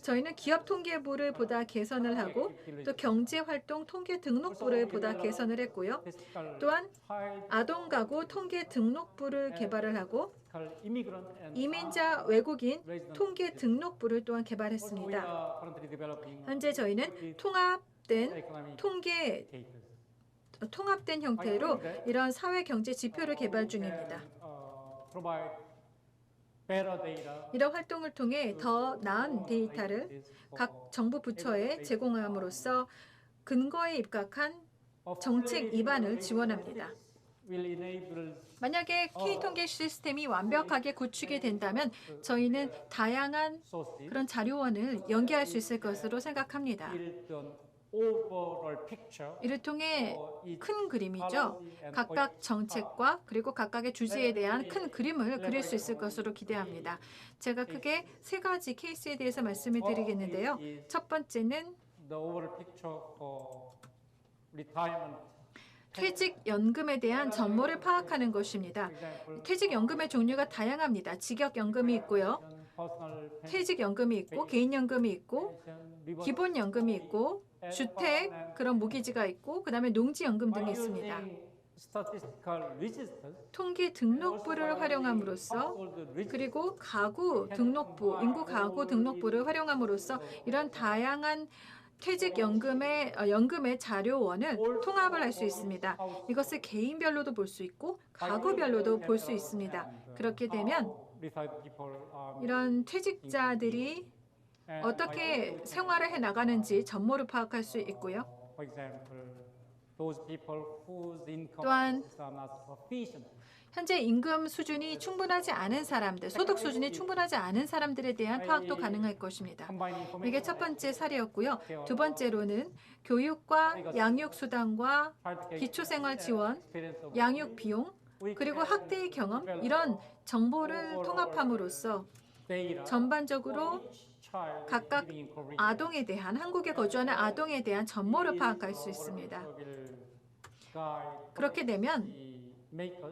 [SPEAKER 1] 저희는 기업 통계부를 보다 개선을 하고 또 경제활동 통계 등록부를 보다 개선을 했고요. 또한 아동가구 통계 등록부를 개발을 하고 이민자 외국인 통계 등록부를 또한 개발했습니다. 현재 저희는 통합된 형태로 이런 사회 경제 지표를 개발 중입니다. 이런 활동을 통해 더 나은 데이터를 각 정부 부처에 제공함으로써 근거에 입각한 정책 입안을 지원합니다. 만약에 K통계 시스템이 완벽하게 구축이 된다면 저희는 다양한 그런 자료원을 연계할 수 있을 것으로 생각합니다. 이를 통해 큰 그림이죠. 각각 정책과 그리고 각각의 주제에 대한 큰 그림을 그릴 수 있을 것으로 기대합니다. 제가 크게 세 가지 케이스에 대해서 말씀을 드리겠는데요. 첫 번째는 퇴직연금에 대한 전모를 파악하는 것입니다. 퇴직연금의 종류가 다양합니다. 직역연금이 있고요. 퇴직연금이 있고 개인연금이 있고 기본연금이 있고 주택 그런 모기지가 있고 그다음에 농지연금 등이 있습니다. 통계 등록부를 활용함으로써 그리고 가구 등록부, 인구 가구 등록부를 활용함으로써 이런 다양한 연금의 자료원을 통합을 할 수 있습니다. 이것을 개인별로도 볼 수 있고 가구별로도 볼 수 있습니다. 그렇게 되면 이런 퇴직자들이 어떻게 생활을 해 나가는지 전모를 파악할 수 있고요. 또한 현재 임금 수준이 충분하지 않은 사람들, 소득 수준이 충분하지 않은 사람들에 대한 파악도 가능할 것입니다. 이게 첫 번째 사례였고요. 두 번째로는 교육과 양육 수당과 기초생활 지원, 양육 비용, 그리고 학대의 경험 이런 정보를 통합함으로써 전반적으로 각각 아동에 대한 한국에 거주하는 아동에 대한 전모를 파악할 수 있습니다. 그렇게 되면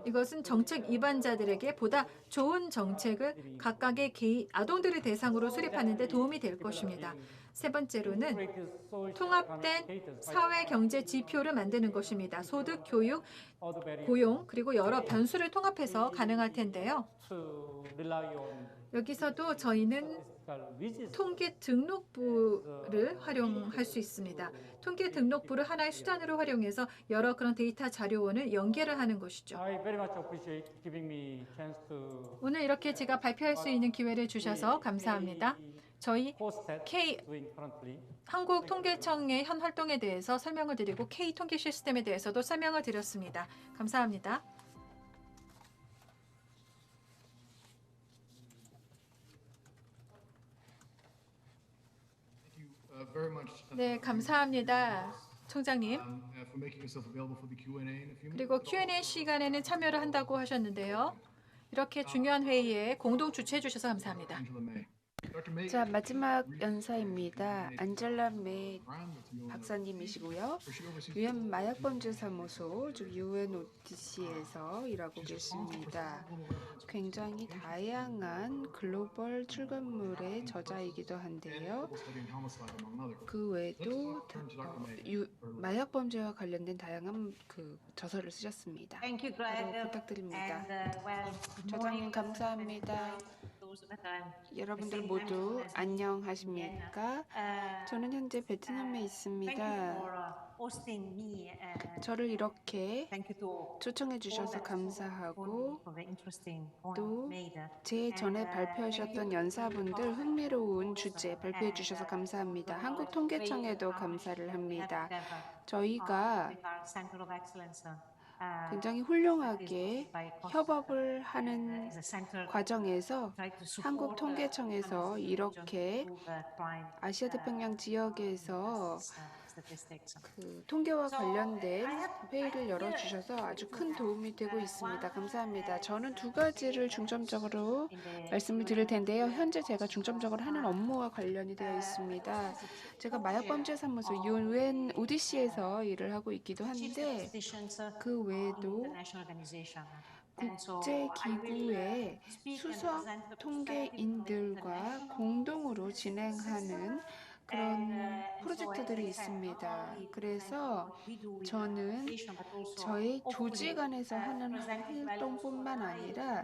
[SPEAKER 1] 이것은 정책 위반자들에게 보다 좋은 정책을 각각의 아동들을 대상으로 수립하는 데 도움이 될 것입니다. 세 번째로는 통합된 사회 경제 지표를 만드는 것입니다. 소득, 교육, 고용 그리고 여러 변수를 통합해서 가능할 텐데요. 여기서도 저희는 통계 등록부를 활용할 수 있습니다. 통계 등록부를 하나의 수단으로 활용해서 여러 그런 데이터 자료원을 연계를 하는 것이죠. 오늘 이렇게 제가 발표할 수 있는 기회를 주셔서 감사합니다. 저희 한국통계청의 현 활동에 대해서 설명을 드리고 K통계 시스템에 대해서도 설명을 드렸습니다. 감사합니다. 네, 감사합니다. 총장님. 그리고 Q&A 시간에는 참여를 한다고 하셨는데요. 이렇게 중요한 회의에 공동 주최해 주셔서 감사합니다.
[SPEAKER 2] 자, 마지막 연사입니다. 안젤라 메이 박사님이시고요. 유엔 마약범죄사무소, 즉 UNODC에서 일하고 계십니다. 굉장히 다양한 글로벌 출간물의 저자이기도 한데요. 그 외에도 마약범죄와 관련된 다양한 저서를 쓰셨습니다. 바로 부탁드립니다. 저장님 감사합니다. 여러분들 모두 안녕하십니까? 저는 현재 베트남에 있습니다. 저를 이렇게 초청해 주셔서 감사하고 또 제 전에 발표하셨던 연사분들 흥미로운 주제 발표해 주셔서 감사합니다. 한국통계청에도 감사를 합니다. 저희가 굉장히 훌륭하게 협업을 하는 과정에서 한국통계청에서 이렇게 아시아 태평양 지역에서 통계와 관련된 회의를 열어주셔서 아주 큰 도움이 되고 있습니다. 감사합니다. 저는 두 가지를 중점적으로 말씀을 드릴 텐데요. 현재 제가 중점적으로 하는 업무와 관련이 되어 있습니다. 제가 마약범죄사무소 UN ODC에서 일을 하고 있기도 한데 그 외에도 국제기구의 수석 통계인들과 공동으로 진행하는 그런 프로젝트들이 있습니다. 그래서 저는 저희 조직 안에서 하는 활동뿐만 아니라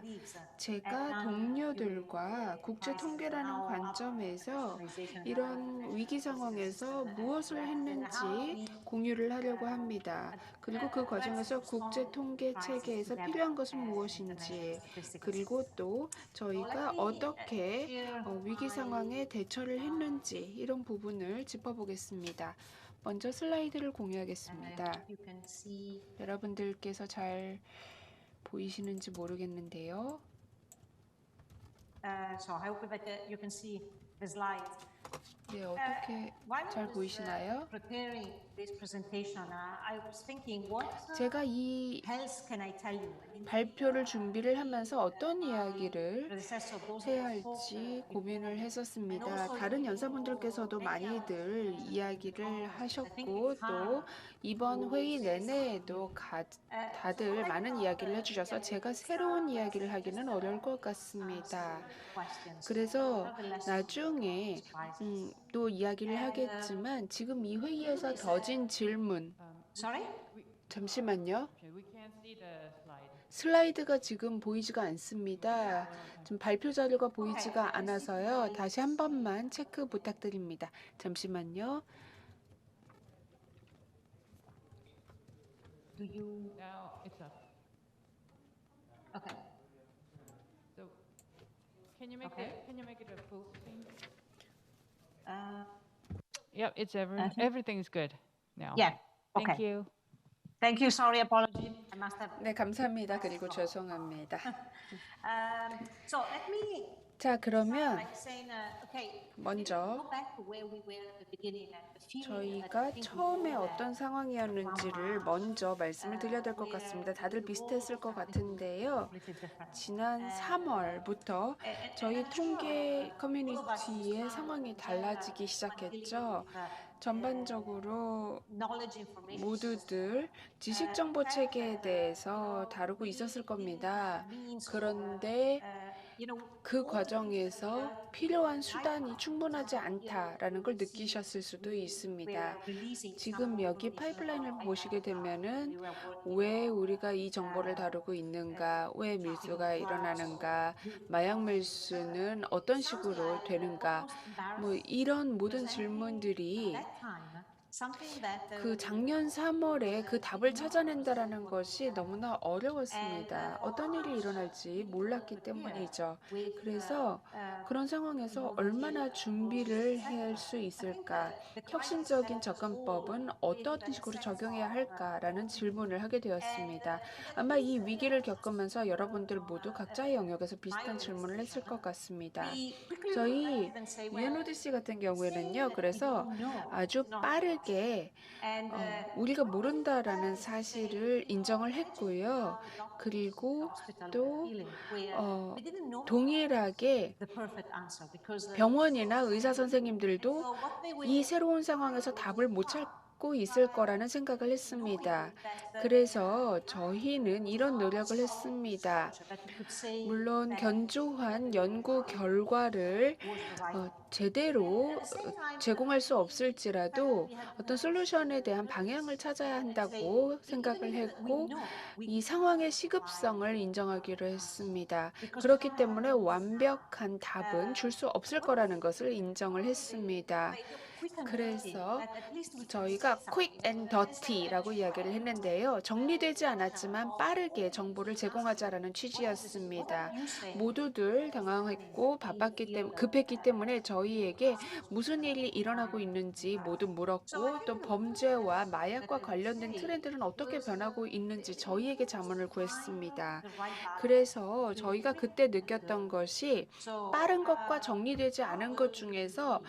[SPEAKER 2] 제가 동료들과 국제 통계라는 관점에서 이런 위기 상황에서 무엇을 했는지 공유를 하려고 합니다. 그리고 그 과정에서 국제 통계 체계에서 필요한 것은 무엇인지, 그리고 또 저희가 어떻게 위기 상황에 대처를 했는지 이런 부분을 짚어보겠습니다. 먼저 슬라이드를 공유하겠습니다. 여러분들께서 잘 보이시는지 모르겠는데요. 네, 어떻게 잘 보이시나요? 제가 이 발표를 준비를 하면서 어떤 이야기를 해야 할지 고민을 했었습니다. 다른 연사분들께서도 많이들 이야기를 하셨고 또 이번 회의 내내에도 다들 많은 이야기를 해주셔서 제가 새로운 이야기를 하기는 어려울 것 같습니다. 그래서 나중에 또 이야기를 하겠지만 지금 이 회의에서 더진 질문.
[SPEAKER 4] Sorry?
[SPEAKER 2] 잠시만요.
[SPEAKER 5] We can't see the slide.
[SPEAKER 2] 슬라이드가 지금 보이지가 않습니다. 지금 발표 자료가 보이지가 않아서요. 다시 한 번만 체크 부탁드립니다. 잠시만요.
[SPEAKER 4] Do you?
[SPEAKER 5] Now it's up.
[SPEAKER 4] Okay.
[SPEAKER 5] So can you make it a full screen?
[SPEAKER 4] Uh,
[SPEAKER 5] Yep, it's
[SPEAKER 4] think-
[SPEAKER 5] everything's good now.
[SPEAKER 4] yeah.
[SPEAKER 5] Thank
[SPEAKER 4] Okay.
[SPEAKER 5] you.
[SPEAKER 4] Thank you. Sorry, apology. I must have.
[SPEAKER 2] 네, 감사합니다. 그리고 죄송합니다.
[SPEAKER 4] So let me
[SPEAKER 2] 자,
[SPEAKER 4] start
[SPEAKER 2] 그러면
[SPEAKER 4] by saying, okay.
[SPEAKER 2] 먼저
[SPEAKER 4] Go back to where we were at the beginning at the feeling that
[SPEAKER 2] 저희가
[SPEAKER 4] I think we
[SPEAKER 2] 처음에
[SPEAKER 4] know that
[SPEAKER 2] 어떤 상황이었는지를 먼저 말씀을 드려야 될 것 같습니다. 다들 비슷했을 것 같은데요.
[SPEAKER 4] completely different.
[SPEAKER 2] 지난 3월부터 저희 통계 커뮤니티의 상황이 달라지기 시작했죠. 전반적으로
[SPEAKER 4] Knowledge information
[SPEAKER 2] 모두들 지식 정보 체계에 대해서 다루고 있었을 겁니다. 그런데 그 과정에서 필요한 수단이 충분하지 않다라는 걸 느끼셨을 수도 있습니다. 지금 여기 파이프라인을 보시게 되면은 왜 우리가 이 정보를 다루고 있는가, 왜 밀수가 일어나는가, 마약 밀수는 어떤 식으로 되는가, 뭐 이런 모든 질문들이 그 작년 3월에 그 답을 찾아낸다라는 것이 너무나 어려웠습니다. 어떤 일이 일어날지 몰랐기 때문이죠. 그래서 그런 상황에서 얼마나 준비를 할 수 있을까? 혁신적인 접근법은 어떤 식으로 적용해야 할까라는 질문을 하게 되었습니다. 아마 이 위기를 겪으면서 여러분들 모두 각자의 영역에서 비슷한 질문을 했을 것 같습니다. 저희 UNODC 같은 경우에는요. 그래서 아주 빠르게 우리가 모른다라는 사실을 인정을 했고요. 그리고 또 동일하게 병원이나 의사 선생님들도 이 새로운 상황에서 답을 못 찾고 있을 거라는 생각을 했습니다. 그래서 저희는 이런 노력을 했습니다. 물론 견조한 연구 결과를 제대로 제공할 수 없을지라도 어떤 솔루션에 대한 방향을 찾아야 한다고 생각을 했고 이 상황의 시급성을 인정하기로 했습니다. 그렇기 때문에 완벽한 답은 줄 수 없을 거라는 것을 인정을 했습니다. 그래서 저희가 quick and dirty라고 이야기를 했는데요. 정리되지 않았지만 빠르게 정보를 제공하자라는 취지였습니다. 모두들 당황했고 급했기 때문에 저희에게 무슨 일이 일어나고 있는지 모두 물었고 또 범죄와 마약과 관련된 트렌드는 어떻게 변하고 있는지 저희에게 자문을 구했습니다. 그래서 저희가 그때 느꼈던 것이 빠른 것과 정리되지 않은 것 중에서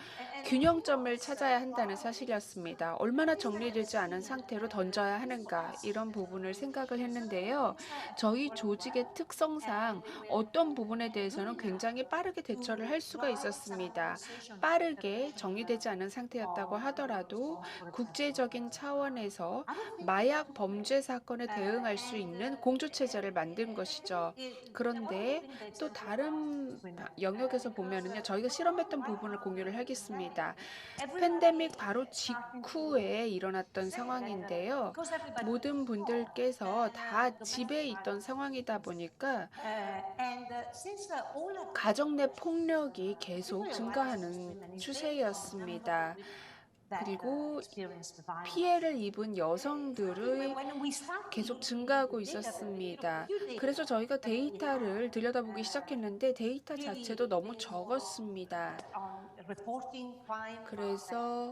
[SPEAKER 2] 균형점을 찾아야 한다는 사실이었습니다. 얼마나 정리되지 않은 상태로 던져야 하는가 이런 부분을 생각을 했는데요. 저희 조직의 특성상 어떤 부분에 대해서는 굉장히 빠르게 대처를 할 수가 있었습니다. 빠르게 정리되지 않은 상태였다고 하더라도 국제적인 차원에서 마약 범죄 사건에 대응할 수 있는 공조체제를 만든 것이죠. 그런데 또 다른 영역에서 보면은요, 저희가 실험했던 부분을 공유를 하겠습니다. 팬데믹 바로 직후에 일어났던 상황인데요. 모든 분들께서 다 집에 있던 상황이다 보니까 가정 내 폭력이 계속 증가하는 추세였습니다. 그리고 피해를 입은 여성들의 계속 증가하고 있었습니다. 그래서 저희가 데이터를 들여다보기 시작했는데 데이터 자체도 너무 적었습니다. 그래서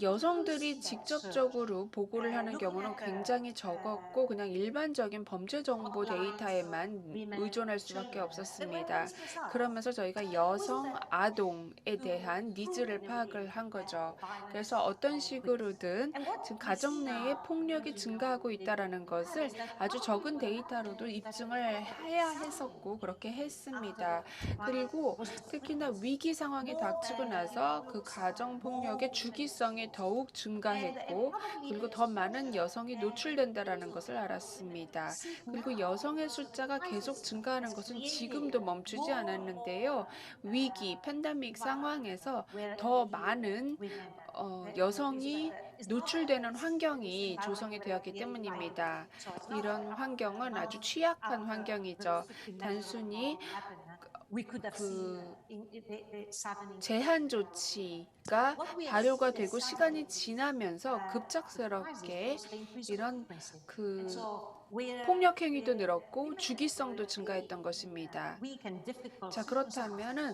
[SPEAKER 2] 여성들이 직접적으로 보고를 하는 경우는 굉장히 적었고 그냥 일반적인 범죄 정보 데이터에만 의존할 수밖에 없었습니다. 그러면서 저희가 여성, 아동에 대한 니즈를 파악을 한 거죠. 그래서 어떤 식으로든 지금 가정 내에 폭력이 증가하고 있다는 것을 아주 적은 데이터로도 입증을 해야 했었고 그렇게 했습니다. 그리고 특히나 위기 상황이 닥치고 나서 그 가정 폭력의 주기성에 여성이 더욱 증가했고 그리고 더 많은 여성이 노출된다라는 것을 알았습니다. 그리고 여성의 숫자가 계속 증가하는 것은 지금도 멈추지 않았는데요. 위기, 팬데믹 상황에서 더 많은 여성이 노출되는 환경이 조성이 되었기 때문입니다. 이런 환경은 아주 취약한 환경이죠. 단순히 그 제한 조치가 발효가 되고 시간이 지나면서 급작스럽게 이런 그 폭력 행위도 늘었고 주기성도 증가했던 것입니다. 자, 그렇다면은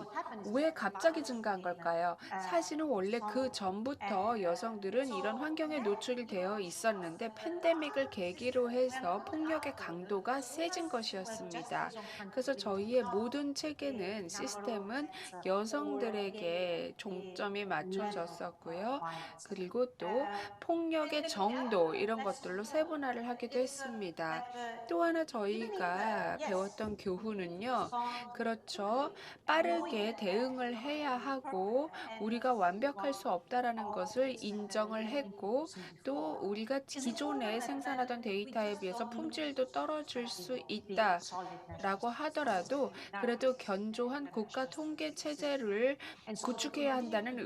[SPEAKER 2] 왜 갑자기 증가한 걸까요? 사실은 원래 그 전부터 여성들은 이런 환경에 노출이 되어 있었는데 팬데믹을 계기로 해서 폭력의 강도가 세진 것이었습니다. 그래서 저희의 모든 체계는 시스템은 여성들에게 종점이 맞춰졌었고요. 그리고 또 폭력의 정도 이런 것들로 세분화를 하기도 했습니다. 또 하나 저희가 배웠던 교훈은요. 그렇죠. 빠르게 대응을 해야 하고 우리가 완벽할 수 없다라는 것을 인정을 했고 또 우리가 기존에 생산하던 데이터에 비해서 품질도 떨어질 수 있다라고 하더라도 그래도 견조한 국가 통계 체제를 구축해야 한다는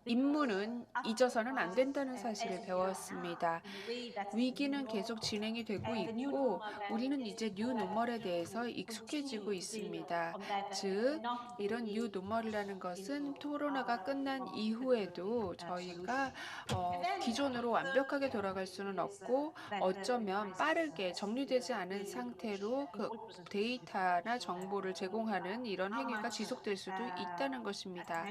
[SPEAKER 2] 임무는 잊어서는 안 된다는 사실을 배웠습니다. 위기는 계속 진행이 되고 있고 우리는 이제 뉴 노멀에 대해서 익숙해지고 있습니다. 즉, 이런 뉴 노멀이라는 것은 코로나가 끝난 이후에도 저희가 기존으로 완벽하게 돌아갈 수는 없고 어쩌면 빠르게 정리되지 않은 상태로 그 데이터나 정보를 제공하는 이런 행위가 지속될 수도 있다는 것입니다.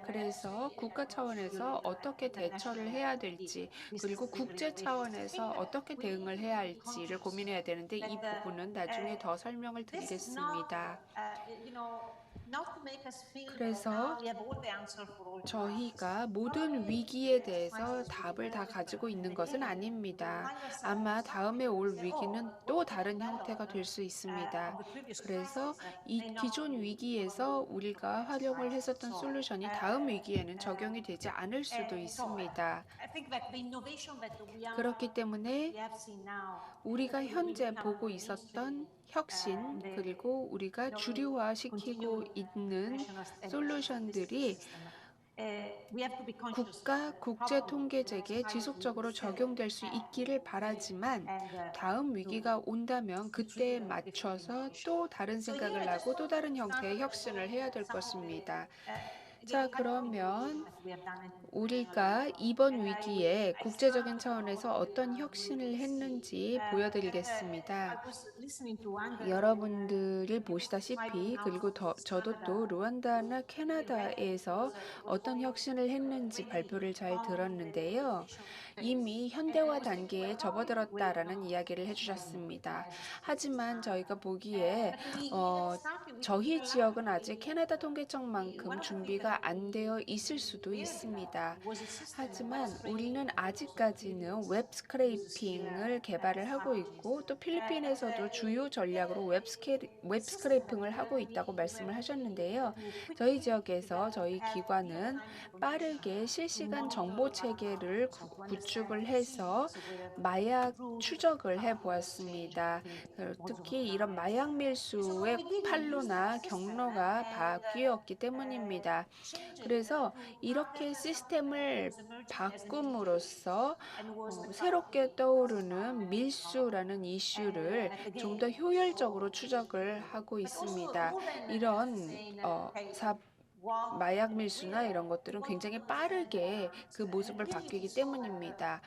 [SPEAKER 2] 그래서 국가 차원에서 어떻게 대처를 해야 될지 그리고 국제 차원에서 어떻게 대응을 해야 할지를 고민해야 되는데 이 부분은 나중에 더 설명을 드리겠습니다. 그래서 저희가 모든 위기에 대해서 답을 다 가지고 있는 것은 아닙니다. 아마 다음에 올 위기는 또 다른 형태가 될 수 있습니다. 그래서 이 기존 위기에서 우리가 활용을 했었던 솔루션이 다음 위기에는 적용이 되지 않을 수도 있습니다. 그렇기 때문에 우리가 현재 보고 있었던 혁신 그리고 우리가 주류화시키고 있는 솔루션들이 국가 국제 통계제에 지속적으로 적용될 수 있기를 바라지만 다음 위기가 온다면 그때에 맞춰서 또 다른 생각을 하고 또 다른 형태의 혁신을 해야 될 것입니다. 자, 그러면 우리가 이번 위기에 국제적인 차원에서 어떤 혁신을 했는지 보여드리겠습니다. 여러분들이 보시다시피 그리고 저도 또 루안다나 캐나다에서 어떤 혁신을 했는지 발표를 잘 들었는데요. 이미 현대화 단계에 접어들었다라는 이야기를 해주셨습니다. 하지만 저희가 보기에 저희 지역은 아직 캐나다 통계청만큼 준비가 안 되어 있을 수도 있습니다. 하지만 우리는 아직까지는 웹 스크래핑을 개발을 하고 있고 또 필리핀에서도 주요 전략으로 웹 스크래핑을 하고 있다고 말씀을 하셨는데요. 저희 지역에서 저희 기관은 빠르게 실시간 정보 체계를 구축을 해서 마약 추적을 해보았습니다. 특히 이런 마약 밀수의 판로나 경로가 바뀌었기 때문입니다. 그래서 이렇게 시스템을 바꿈으로써 새롭게 떠오르는 밀수라는 이슈를 좀 더 효율적으로 추적을 하고 있습니다. 이런 마약 밀수나 이런 것들은 굉장히 빠르게 그 모습을 바뀌기 때문입니다.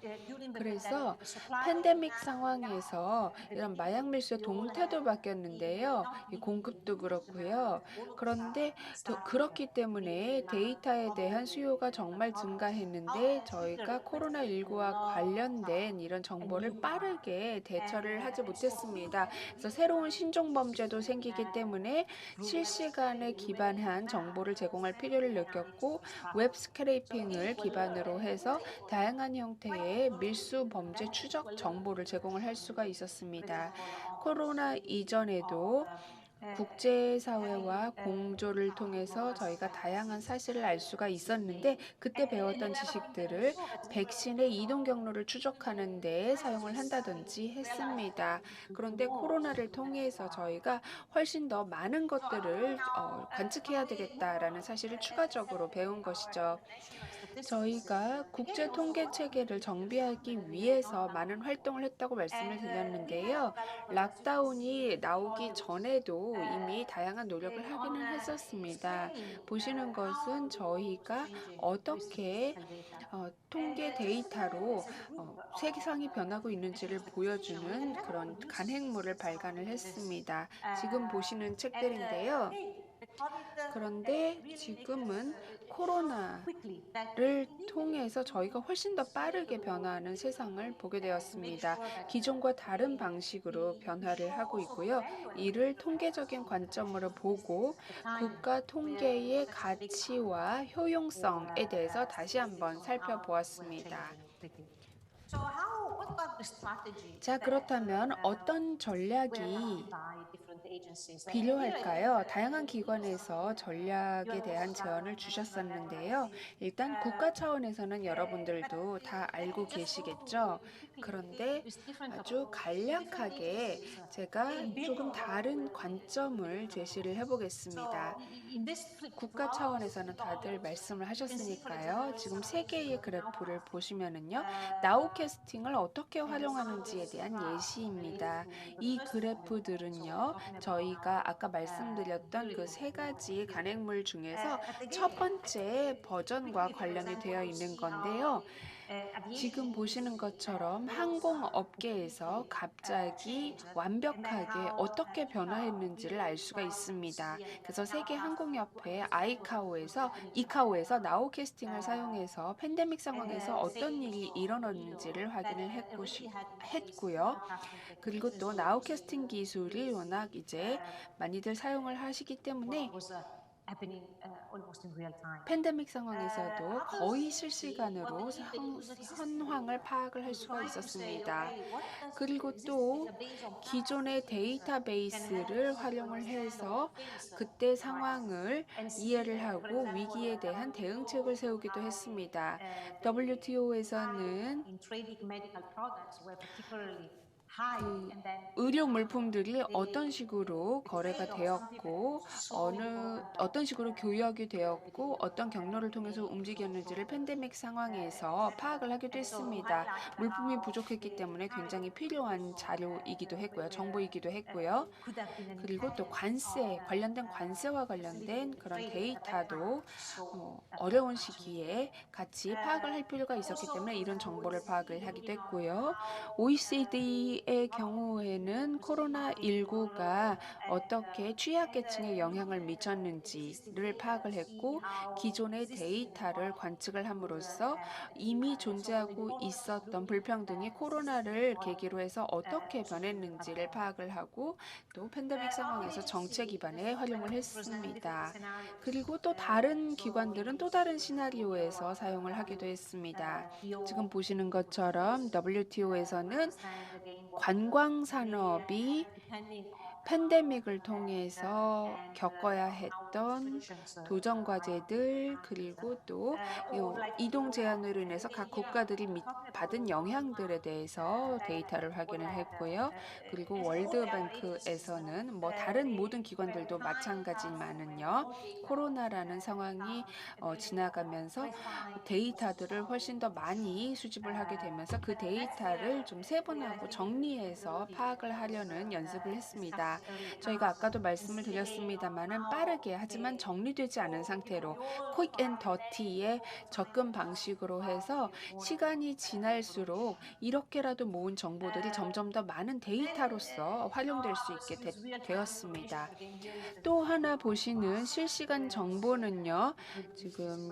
[SPEAKER 2] 그래서 팬데믹 상황에서 이런 마약 밀수의 동태도 바뀌었는데요. 이 공급도 그렇고요. 그런데 그렇기 때문에 데이터에 대한 수요가 정말 증가했는데 저희가 코로나19와 관련된 이런 정보를 빠르게 대처를 하지 못했습니다. 그래서 새로운 신종 범죄도 생기기 때문에 실시간에 기반한 정보를 제공할 필요를 느꼈고 웹 스크래핑을 기반으로 해서 다양한 형태의 밀수 범죄 추적 정보를 제공을 할 수가 있었습니다. 코로나 이전에도 국제사회와 공조를 통해서 저희가 다양한 사실을 알 수가 있었는데 그때 배웠던 지식들을 백신의 이동 경로를 추적하는 데 사용을 한다든지 했습니다. 그런데 코로나를 통해서 저희가 훨씬 더 많은 것들을 관측해야 되겠다라는 사실을 추가적으로 배운 것이죠. 저희가 국제 통계 체계를 정비하기 위해서 많은 활동을 했다고 말씀을 드렸는데요. 락다운이 나오기 전에도 이미 다양한 노력을 하기는 했었습니다. 보시는 것은 저희가 어떻게 통계 데이터로 세상이 변하고 있는지를 보여주는 그런 간행물을 발간을 했습니다. 지금 보시는 책들인데요. 그런데 지금은 코로나를 통해서 저희가 훨씬 더 빠르게 변화하는 세상을 보게 되었습니다. 기존과 다른 방식으로 변화를 하고 있고요. 이를 통계적인 관점으로 보고 국가 통계의 가치와 효용성에 대해서 다시 한번 살펴보았습니다. 자, 그렇다면 어떤 전략이 필요할까요? 다양한 기관에서 전략에 대한 제언을 주셨었는데요. 일단 국가 차원에서는 여러분들도 다 알고 계시겠죠? 그런데 아주 간략하게 제가 조금 다른 관점을 제시를 해보겠습니다. 국가 차원에서는 다들 말씀을 하셨으니까요. 지금 세 개의 그래프를 보시면은요. 나우캐스팅을 어떻게 활용하는지에 대한 예시입니다. 이 그래프들은요. 저희가 아까 말씀드렸던 그 세 가지 간행물 중에서 첫 번째 버전과 관련이 되어 있는 건데요. 지금 보시는 것처럼 항공업계에서 갑자기 완벽하게 어떻게 변화했는지를 알 수가 있습니다. 그래서 세계항공협회 이카오에서 나우캐스팅을 사용해서 팬데믹 상황에서 어떤 일이 일어났는지를 확인을 했고요. 그리고 또 나우캐스팅 기술이 워낙 이제 많이들 사용을 하시기 때문에 팬데믹 상황에서도 거의 실시간으로 현황을 파악을 할 수가 있었습니다. 그리고 또 기존의 데이터베이스를 활용을 해서 그때 상황을 이해를 하고 위기에 대한 대응책을 세우기도 했습니다. WTO에서는 그 의료 물품들이 어떤 식으로 거래가 되었고 어떤 식으로 교역이 되었고 어떤 경로를 통해서 움직였는지를 팬데믹 상황에서 파악을 하기도 했습니다. 물품이 부족했기 때문에 굉장히 필요한 자료이기도 했고요. 정보이기도 했고요. 그리고 또 관련된 관세와 관련된 그런 데이터도 어려운 시기에 같이 파악을 할 필요가 있었기 때문에 이런 정보를 파악을 하기도 했고요. OECD의 경우에는 코로나19가 어떻게 취약계층에 영향을 미쳤는지를 파악을 했고 기존의 데이터를 관측을 함으로써 이미 존재하고 있었던 불평등이 코로나를 계기로 해서 어떻게 변했는지를 파악을 하고 또 팬데믹 상황에서 정책 기반에 활용을 했습니다. 그리고 또 다른 기관들은 또 다른 시나리오에서 사용을 하기도 했습니다. 지금 보시는 것처럼 WTO에서는 관광 산업이 팬데믹을 통해서 겪어야 했던 도전 과제들 그리고 또 이동 제한으로 인해서 각 국가들이 받은 영향들에 대해서 데이터를 확인을 했고요. 그리고 월드뱅크에서는 뭐 다른 모든 기관들도 마찬가지만은요. 코로나라는 상황이 지나가면서 데이터들을 훨씬 더 많이 수집을 하게 되면서 그 데이터를 좀 세분하고 정리해서 파악을 하려는 연습을 했습니다. 저희가 아까도 말씀을 드렸습니다만은 빠르게 하지만 정리되지 않은 상태로 quick and dirty의 접근 방식으로 해서 시간이 지날수록 이렇게라도 모은 정보들이 점점 더 많은 데이터로서 활용될 수 있게 되었습니다. 또 하나 보시는 실시간 정보는요. 지금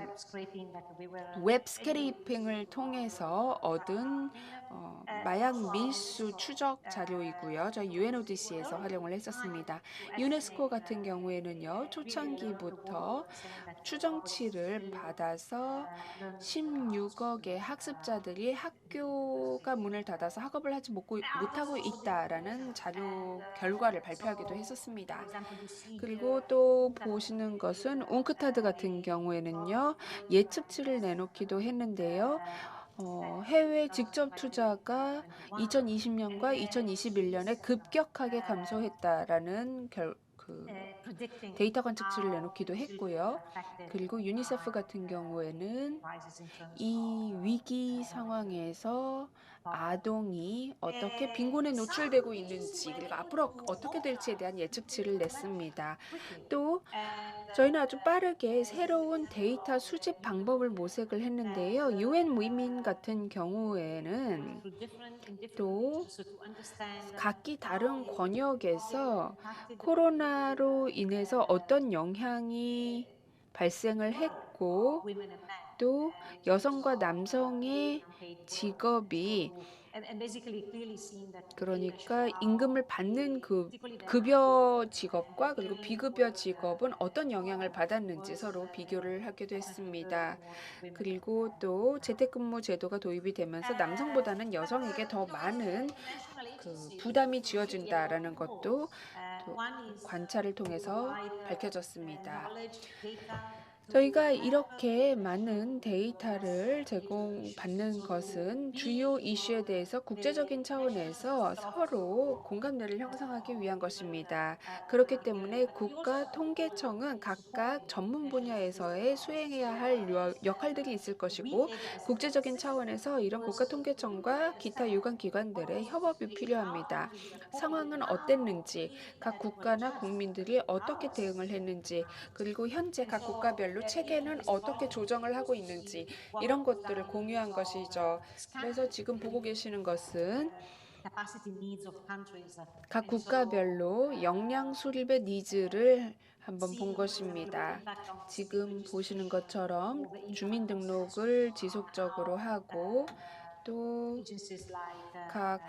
[SPEAKER 2] 웹 스크래핑을 통해서 얻은 마약 밀수 추적 자료이고요. 저희 UNODC에서 활용을 했었습니다. 유네스코 같은 경우에는요. 하반기부터 추정치를 받아서 16억의 학습자들이 학교가 문을 닫아서 학업을 하지 못하고 있다라는 자료 결과를 발표하기도 했었습니다. 그리고 또 보시는 것은 웅크타드 같은 경우에는요, 예측치를 내놓기도 했는데요. 해외 직접 투자가 2020년과 2021년에 급격하게 감소했다라는 데이터 관측치를 내놓기도 했고요. 그리고 유니세프 같은 경우에는 이 위기 상황에서 아동이 어떻게 빈곤에 노출되고 있는지, 그리고 앞으로 어떻게 될지에 대한 예측치를 냈습니다. 또 저희는 아주 빠르게 새로운 데이터 수집 방법을 모색을 했는데요. UN 무민 같은 경우에는 또 각기 다른 권역에서 코로나로 인해서 어떤 영향이 발생을 했고, 또 여성과 남성의 직업이, 그러니까 임금을 받는 급여 직업과 그리고 비급여 직업은 어떤 영향을 받았는지 서로 비교를 하기도 했습니다. 그리고 또 재택근무 제도가 도입이 되면서 남성보다는 여성에게 더 많은 부담이 지어진다라는 것도 또 관찰을 통해서 밝혀졌습니다. 저희가 이렇게 많은 데이터를 제공받는 것은 주요 이슈에 대해서 국제적인 차원에서 서로 공감대를 형성하기 위한 것입니다. 그렇기 때문에 국가통계청은 각각 전문 분야에서의 수행해야 할 역할들이 있을 것이고, 국제적인 차원에서 이런 국가통계청과 기타 유관 기관들의 협업이 필요합니다. 상황은 어땠는지, 각 국가나 국민들이 어떻게 대응을 했는지, 그리고 현재 각 국가별로 체계는 어떻게 조정을 하고 있는지, 이런 것들을 공유한 것이죠. 그래서 지금 보고 계시는 것은 각 국가별로 역량 수립의 니즈를 한번 본 것입니다. 지금 보시는 것처럼 주민등록을 지속적으로 하고, 또 각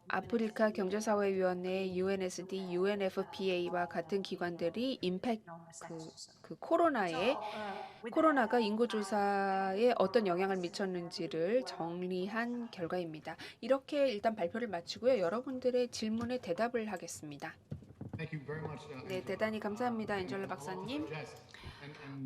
[SPEAKER 2] 아프리카 경제사회위원회, UNSD, UNFPA와 같은 기관들이 코로나가 인구조사에 어떤 영향을 미쳤는지를 정리한 결과입니다. 이렇게 일단 발표를 마치고요. 여러분들의 질문에 대답을 하겠습니다. 네, 대단히 감사합니다, 엔젤라 박사님.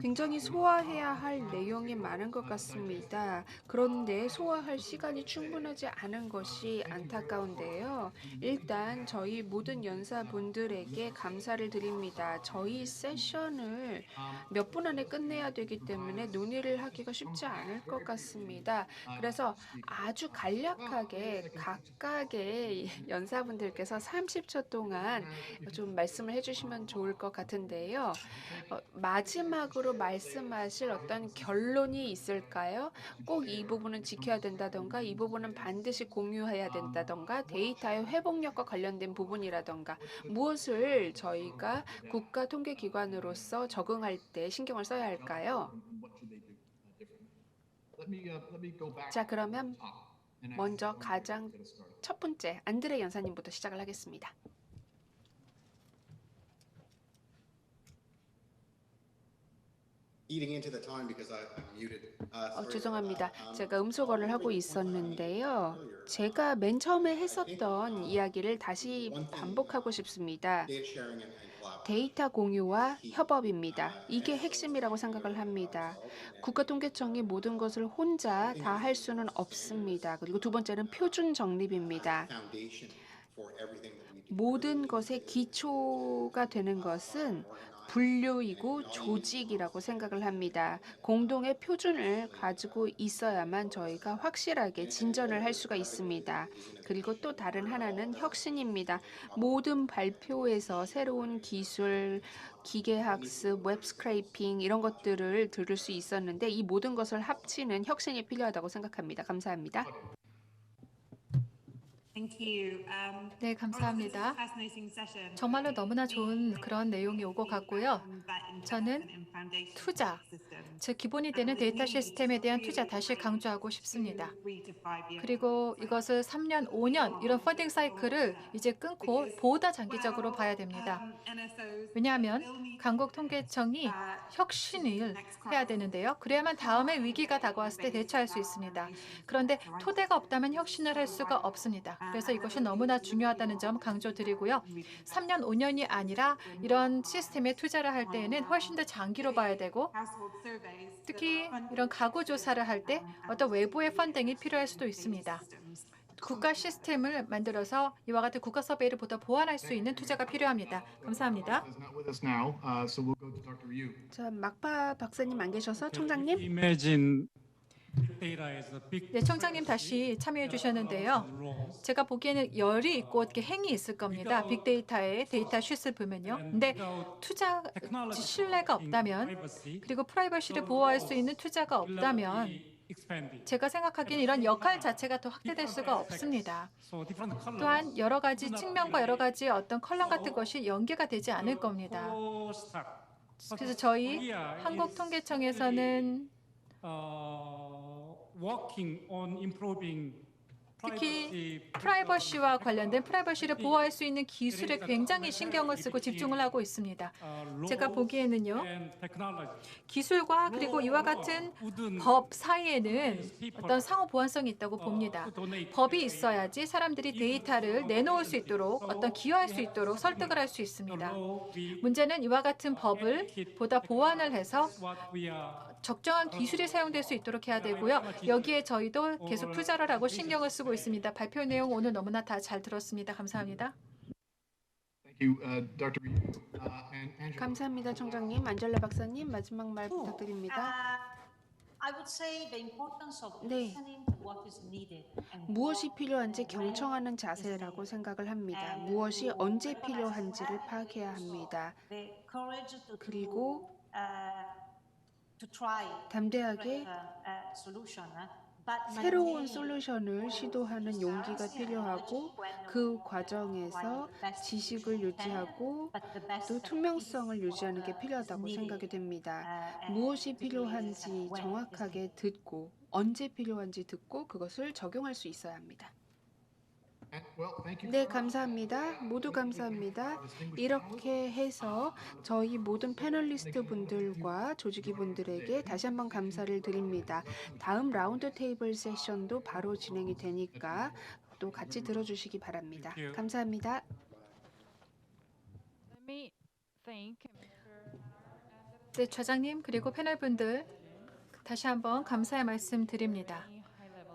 [SPEAKER 2] 굉장히 소화해야 할 내용이 많은 것 같습니다. 그런데 소화할 시간이 충분하지 않은 것이 안타까운데요. 일단 저희 모든 연사분들에게 감사를 드립니다. 저희 세션을 몇 분 안에 끝내야 되기 때문에 논의를 하기가 쉽지 않을 것 같습니다. 그래서 아주 간략하게 각각의 연사분들께서 30초 동안 좀 말씀을 해주시면 좋을 것 같은데요. 마지막으로 말씀하실 어떤 결론이 있을까요? 꼭 이 부분은 지켜야 된다던가, 이 부분은 반드시 공유해야 된다던가, 데이터의 회복력과 관련된 부분이라던가, 무엇을 저희가 국가통계기관으로서 적응할 때 신경을 써야 할까요? 자, 그러면 먼저 가장 첫 번째 안드레 연사님부터 시작을 하겠습니다. 죄송합니다. 제가 음소거를 하고 있었는데요. 제가 맨 처음에 했었던 이야기를 다시 반복하고 싶습니다. 데이터 공유와 협업입니다. 이게 핵심이라고 생각을 합니다. 국가통계청이 모든 것을 혼자 다 할 수는 없습니다. 그리고 두 번째는 표준 정립입니다. 모든 것의 기초가 되는 것은 분류이고 조직이라고 생각을 합니다. 공동의 표준을 가지고 있어야만 저희가 확실하게 진전을 할 수가 있습니다. 그리고 또 다른 하나는 혁신입니다. 모든 발표에서 새로운 기술, 기계학습, 웹스크레이핑 이런 것들을 들을 수 있었는데, 이 모든 것을 합치는 혁신이 필요하다고 생각합니다. 감사합니다.
[SPEAKER 1] 네, 감사합니다. 정말로 너무나 좋은 그런 내용이 오고 갔고요. 저는 투자, 즉 기본이 되는 데이터 시스템에 대한 투자 다시 강조하고 싶습니다. 그리고 이것을 3년, 5년 이런 펀딩 사이클을 이제 끊고 보다 장기적으로 봐야 됩니다. 왜냐하면 한국통계청이 혁신을 해야 되는데요. 그래야만 다음에 위기가 다가왔을 때 대처할 수 있습니다. 그런데 토대가 없다면 혁신을 할 수가 없습니다. 그래서 이것이 너무나 중요하다는 점 강조드리고요. 3년, 5년이 아니라 이런 시스템에 투자를 할 때에는 훨씬 더 장기로 봐야 되고 특히 이런 가구 조사를 할 때 어떤 외부의 펀딩이 필요할 수도 있습니다. 국가 시스템을 만들어서 이와 같은 국가 서베이를 보다 보완할 수 있는 투자가 필요합니다. 감사합니다.
[SPEAKER 6] is not with us now, so we'll go to Dr. Ryu.
[SPEAKER 2] 자, 막파 박사님 안 계셔서 총장님.
[SPEAKER 7] Imagine data as a big
[SPEAKER 1] 네, 청장님 다시 참여해 주셨는데요. 제가 보기에는 열이 있고 이렇게 행이 있을 겁니다. 빅데이터의 데이터 슛을 보면요. 근데 투자 신뢰가 없다면 그리고 프라이버시를 보호할 수 있는 투자가 없다면 제가 생각하기엔 이런 역할 자체가 더 확대될 수가 없습니다. 또한 여러 가지 측면과 여러 가지 어떤 컬럼 같은 것이 연계가 되지 않을 겁니다. 그래서 저희 한국통계청에서는
[SPEAKER 7] working on improving
[SPEAKER 1] 특히 프라이버시와 관련된 프라이버시를 보호할 수 있는 기술에 굉장히 신경을 쓰고 집중을 하고 있습니다. 제가 보기에는요. 기술과 그리고 이와 같은 법 사이에는 어떤 상호 보완성이 있다고 봅니다. 법이 있어야지 사람들이 데이터를 내놓을 수 있도록 어떤 기여할 수 있도록 설득을 할 수 있습니다. 문제는 이와 같은 법을 보다 보완을 해서 적정한 기술이 사용될 수 있도록 해야 되고요. 여기에 저희도 계속 투자를 하고 신경을 쓰고 있습니다. 발표 내용 오늘 너무나 다 잘 들었습니다. 감사합니다.
[SPEAKER 6] Thank you, Dr. Ryu. And Angela.
[SPEAKER 2] 감사합니다, 총장님. 안젤라 박사님 마지막 말 부탁드립니다.
[SPEAKER 4] I would say the importance of
[SPEAKER 2] 네.
[SPEAKER 4] listening to what is needed and
[SPEAKER 2] 무엇이 필요한지 경청하는 자세라고 생각을 합니다. 무엇이 언제 필요한지를 파악해야 합니다.
[SPEAKER 4] the courage to
[SPEAKER 2] 그리고
[SPEAKER 4] to try
[SPEAKER 2] 담대하게
[SPEAKER 4] solution.
[SPEAKER 2] 새로운 솔루션을 시도하는 용기가 필요하고 그 과정에서 지식을 유지하고 또 투명성을 유지하는 게 필요하다고 생각이 됩니다. 무엇이 필요한지 정확하게 듣고 언제 필요한지 듣고 그것을 적용할 수 있어야 합니다.
[SPEAKER 6] Well, thank you.
[SPEAKER 2] 네, 감사합니다. 모두 감사합니다. 이렇게 해서 저희 모든 패널리스트 분들과 조직위 분들에게 다시 한번 감사를 드립니다. 다음 라운드 테이블 세션도 바로 진행이 되니까 또 같이 들어주시기 바랍니다. 감사합니다.
[SPEAKER 5] Let me thank Mr.
[SPEAKER 1] 네, 차장님 그리고 패널 분들 다시 한번 감사의 말씀 드립니다.